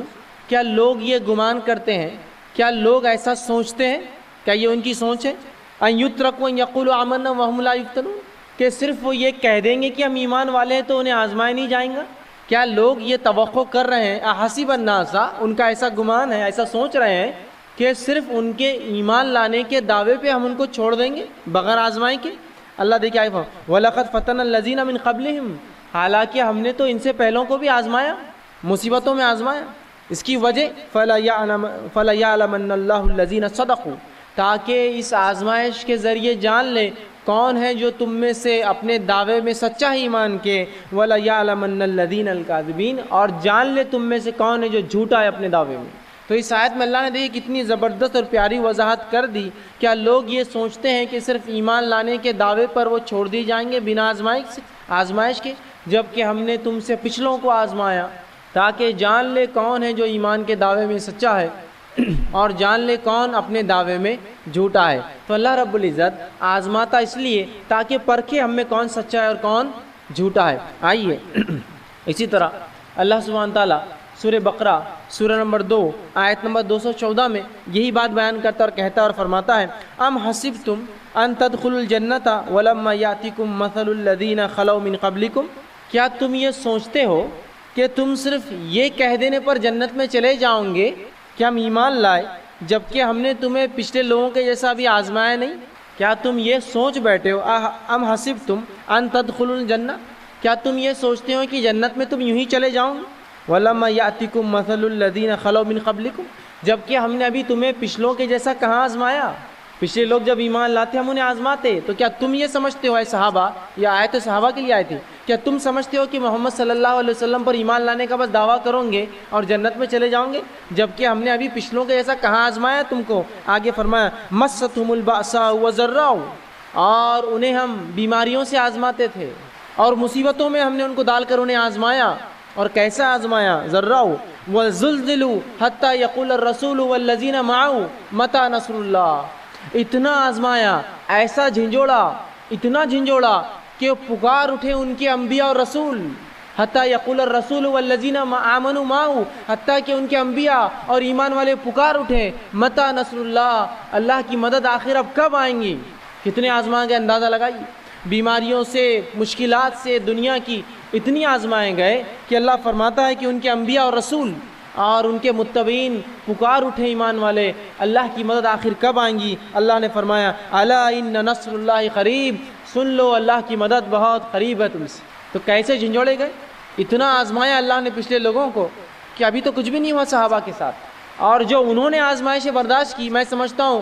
کیا لوگ یہ گمان کرتے ہیں، کیا لوگ ایسا سوچتے ہیں، کیا یہ ان کی سوچ ہے، ان یترکوا ان یقولوا آمنا وهم لا یفتنون، کہ صرف وہ یہ کہہ دیں گے کہ ہم ایمان والے ہیں تو انہیں آزمائے نہیں جائیں گا؟ کیا لوگ یہ توقع کر رہے ہیں، احسب الناس، ان کا ایسا گمان ہے، ایسا سوچ رہے ہیں کہ صرف ان کے ایمان لانے کے دعوے پہ ہم ان کو چھوڑ دیں گے بغیر آزمائے کے؟ اللہ دیکھیں آئے وَلَقَدْ فَتَنَ الَّذِينَ مِنْ قَبْلِهِمْ، حالانکہ ہم نے تو ان سے پہلوں کو بھی آزمایا، مصیبتوں میں آزمایا۔ اس کی وجہ فَلَيَعْلَمَنَّ اللَّهُ الَّذِينَ صَدَقُوا، تاکہ اس آزمائش کے ذریعے جان لے کون ہے جو تم میں سے اپنے دعوے میں سچا ایمان کے، وَلَيَعْلَمَنَّ الَّذِينَ الْكَاذِبِينَ، اور جان لے تم میں سے کون ہے جو جھوٹا ہے اپنے دعوے میں۔ تو اس آیت میں اللہ نے دیکھی کتنی زبردست اور پیاری وضاحت کر دی۔ کیا لوگ یہ سوچتے ہیں کہ صرف ایمان لانے کے دعوے پر وہ چھوڑ دی جائیں گے بنا آزمائش کے؟ جبکہ ہم نے تم سے پچھلوں کو آزمایا تاکہ جان لے کون ہے جو ایمان کے دعوے میں سچا ہے اور جان لے کون اپنے دعوے میں جھوٹا ہے۔ تو اللہ رب العزت آزماتا اس لیے تاکہ پرکھے ہم میں کون سچا ہے اور کون جھوٹا ہے۔ آئیے اسی طرح اللہ سبحانہ تعالیٰ سورہ بقرہ سورہ نمبر 2 آیت نمبر 214 میں یہی بات بیان کرتا اور کہتا اور فرماتا ہے، ام حسبتم ان تدخلوا الجنۃ ولما یاتکم مثل الذین خلوا من قبلکم، کیا تم یہ سوچتے ہو کہ تم صرف یہ کہہ دینے پر جنت میں چلے جاؤ گے کہ ہم ایمان لائے، جبکہ ہم نے تمہیں پچھلے لوگوں کے جیسا بھی آزمایا نہیں؟ کیا تم یہ سوچ بیٹھے ہو ام حسبتم ان تدخلوا الجنہ، کیا تم یہ سوچتے ہو کہ جنت میں تم یوں ہی چلے جاؤ گے؟ وَلَمَّا يَأْتِكُمْ مَثَلُ الَّذِينَ خَلَوْا مِنْ قَبْلِكُمْ، جبکہ ہم نے ابھی تمہیں پچھلوں کے جیسا کہاں آزمایا؟ پچھلے لوگ جب ایمان لاتے ہم انہیں آزماتے۔ تو کیا تم یہ سمجھتے ہو اے صحابہ، یہ آیت صحابہ کے لیے آئی تھی، کیا تم سمجھتے ہو کہ محمد صلی اللہ علیہ وسلم پر ایمان لانے کا بس دعویٰ کرو گے اور جنت میں چلے جاؤ گے، جبکہ ہم نے ابھی پچھلوں کے جیسا کہاں آزمایا تم کو؟ آگے فرمایا مَسَّتْهُمُ الْبَأْسَاءُ وَالضَّرَّاءُ، اور انہیں ہم بیماریوں سے آزماتے تھے اور مصیبتوں میں ہم نے ان کو ڈال کر انہیں آزمایا۔ اور کیسا آزمایا؟ ذراؤ وزلزلوا حتى يقول الرسول والذین معه متى نصر اللہ، اتنا آزمایا، ایسا جھنجھوڑا، اتنا جھنجھوڑا کہ پکار اٹھے ان کے انبیاء اور رسول، حتى يقول الرسول والذین آمنوا معه، حتیٰ کہ ان کے انبیاء اور ایمان والے پکار اٹھے متى نصر اللہ، اللہ کی مدد آخر اب کب آئیں گی؟ کتنے آزما گئے اندازہ لگائیے، بیماریوں سے، مشکلات سے، دنیا کی اتنی آزمائے گئے کہ اللہ فرماتا ہے کہ ان کے انبیاء اور رسول اور ان کے متبعین پکار اٹھے ایمان والے، اللہ کی مدد آخر کب آئیں گی؟ اللہ نے فرمایا الا ان نصر اللہ قریب، سن لو اللہ کی مدد بہت قریب ہے تم سے۔ تو کیسے جھنجھوڑے گئے؟ اتنا آزمایا اللہ نے پچھلے لوگوں کو کہ ابھی تو کچھ بھی نہیں ہوا صحابہ کے ساتھ، اور جو انہوں نے آزمائشیں برداشت کی، میں سمجھتا ہوں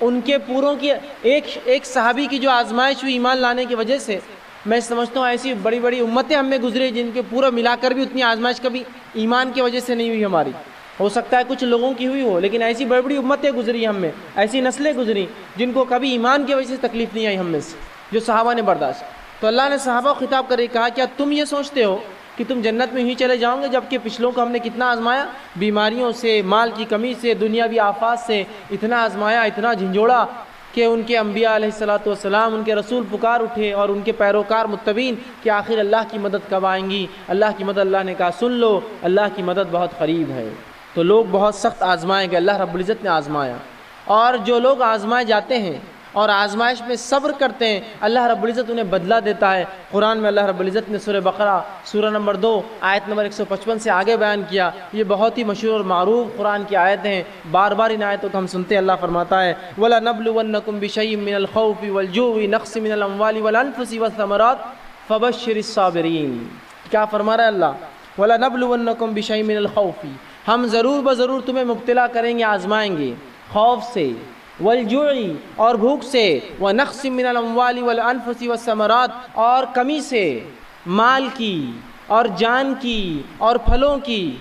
ان کے پوروں کی ایک صحابی کی جو آزمائش ہوئی ایمان لانے کی وجہ سے، میں سمجھتا ہوں ایسی بڑی بڑی امتیں ہم میں گزری جن کے پورا ملا کر بھی اتنی آزمائش کبھی ایمان کی وجہ سے نہیں ہوئی ہماری۔ ہو سکتا ہے کچھ لوگوں کی ہوئی ہو، لیکن ایسی بڑی بڑی امتیں گزری ہم میں، ایسی نسلیں گزری جن کو کبھی ایمان کی وجہ سے تکلیف نہیں آئی ہم میں سے، جو صحابہ نے برداشت۔ تو اللہ نے صحابہ کو خطاب کر کے کہا کیا تم یہ سوچتے ہو کہ تم جنت میں ہی چلے جاؤ گے، جبکہ پچھلوں کو ہم نے کتنا آزمایا، بیماریوں سے، مال کی کمی سے، دنیاوی آفات سے اتنا آزمایا، اتنا جھنجھوڑا کہ ان کے انبیاء علیہ الصلوۃ والسلام، ان کے رسول پکار اٹھے اور ان کے پیروکار متبعین کہ آخر اللہ کی مدد کب آئیں گی؟ اللہ کی مدد، اللہ نے کہا سن لو اللہ کی مدد بہت قریب ہے۔ تو لوگ بہت سخت آزمائے گئے، اللہ رب العزت نے آزمایا، اور جو لوگ آزمائے جاتے ہیں اور آزمائش میں صبر کرتے ہیں اللہ رب العزت انہیں بدلہ دیتا ہے۔ قرآن میں اللہ رب العزت نے سورہ بقرہ سورہ نمبر 2 آیت نمبر 155 سے آگے بیان کیا، یہ بہت ہی مشہور اور معروف قرآن کی آیتیں ہیں، بار بار ان آیتوں کو ہم سنتے ہیں۔ اللہ فرماتا ہے وَلَنَبْلُوَنَّكُمْ بِشَيْءٍ مِّنَ الْخَوْفِ وَالْجُوعِ وَنَقْصٍ مِّنَ الْأَمْوَالِ وَالْأَنفُسِ وَالثَّمَرَاتِ فَبَشِّرِ الصَّابِرِينَ۔ کیا فرما رہا ہے اللہ؟ وَلَنَبْلُوَنَّكُمْ بِشَيْءٍ مِّنَ الْخَوْفِ، ہم ضرور بضرور تمہیں مبتلا کریں گے، آزمائیں گے، خوف سے، والجوع اور بھوک سے، ونقص من الاموال والانفس والثمرات اور کمی سے، مال کی اور جان کی اور پھلوں کی،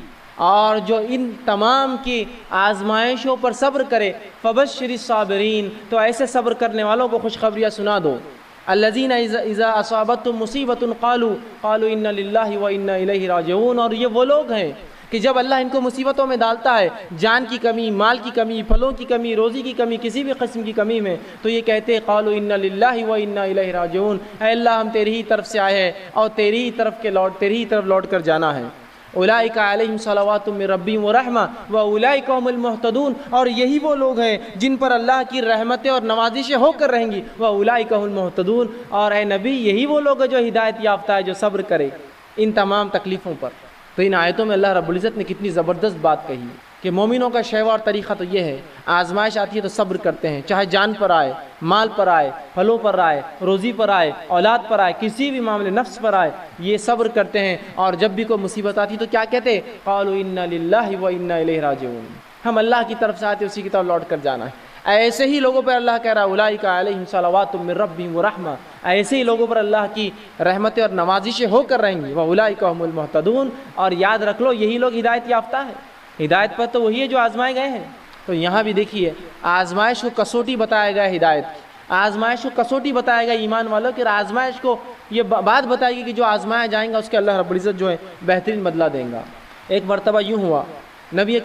اور جو ان تمام کی آزمائشوں پر صبر کرے فبشر الصابرین، تو ایسے صبر کرنے والوں کو خوشخبریاں سنا دو۔ الذین اذا اصابتهم مصیبۃ قالوا انا للہ وانا الیہ راجعون، اور یہ وہ لوگ ہیں کہ جب اللہ ان کو مصیبتوں میں ڈالتا ہے، جان کی کمی، مال کی کمی، پھلوں کی کمی، روزی کی کمی، کسی بھی قسم کی کمی میں، تو یہ کہتے ہیں قالوا انا للہ وانا الیہ راجعون، اے اللہ ہم تیری ہی طرف سے آئے ہیں اور تیری ہی طرف لوٹ کر جانا ہے۔ اولئک علیہم صلوات من ربہم ورحمہ واولئک هم المہتدون، اور یہی وہ لوگ ہیں جن پر اللہ کی رحمتیں اور نوازشیں ہو کر رہیں گی، واولئک هم المہتدون، اور اے نبی یہی وہ لوگ ہیں جو ہدایت یافتہ ہے، جو صبر کرے ان تمام تکلیفوں پر۔ تو ان آیتوں میں اللہ رب العزت نے کتنی زبردست بات کہی ہے کہ مومنوں کا شیوا اور طریقہ تو یہ ہے، آزمائش آتی ہے تو صبر کرتے ہیں، چاہے جان پر آئے، مال پر آئے، پھلوں پر آئے، روزی پر آئے، اولاد پر آئے، کسی بھی معاملے نفس پر آئے، یہ صبر کرتے ہیں۔ اور جب بھی کوئی مصیبت آتی تو کیا کہتے ہیں؟ قالوا انا للہ وانا الیہ راجعون، ہم اللہ کی طرف سے آتے اسی کی طرف لوٹ کر جانا ہے۔ ایسے ہی لوگوں پر اللہ کہہ رہا ہے اولئک علیہم صلوات من ربہم ورحمہ، ایسے ہی لوگوں پر اللہ کی رحمتیں اور نوازشیں ہو کر رہیں گی، واولئک هم المہتدون، اور یاد رکھ لو یہی لوگ ہدایت یافتہ ہیں۔ ہدایت پر تو وہی ہے جو آزمائے گئے ہیں۔ تو یہاں بھی دیکھیے آزمائش کو کسوٹی بتایا گیا ہدایت کی، آزمائش کو کسوٹی بتایا گیا ایمان والوں کہ آزمائش کو یہ بات بتائے گی کہ جو آزمایا جائیں گا اس کے اللہ رب العزت جو ہے بہترین بدلہ دیں گا۔ ایک مرتبہ یوں ہوا، نبی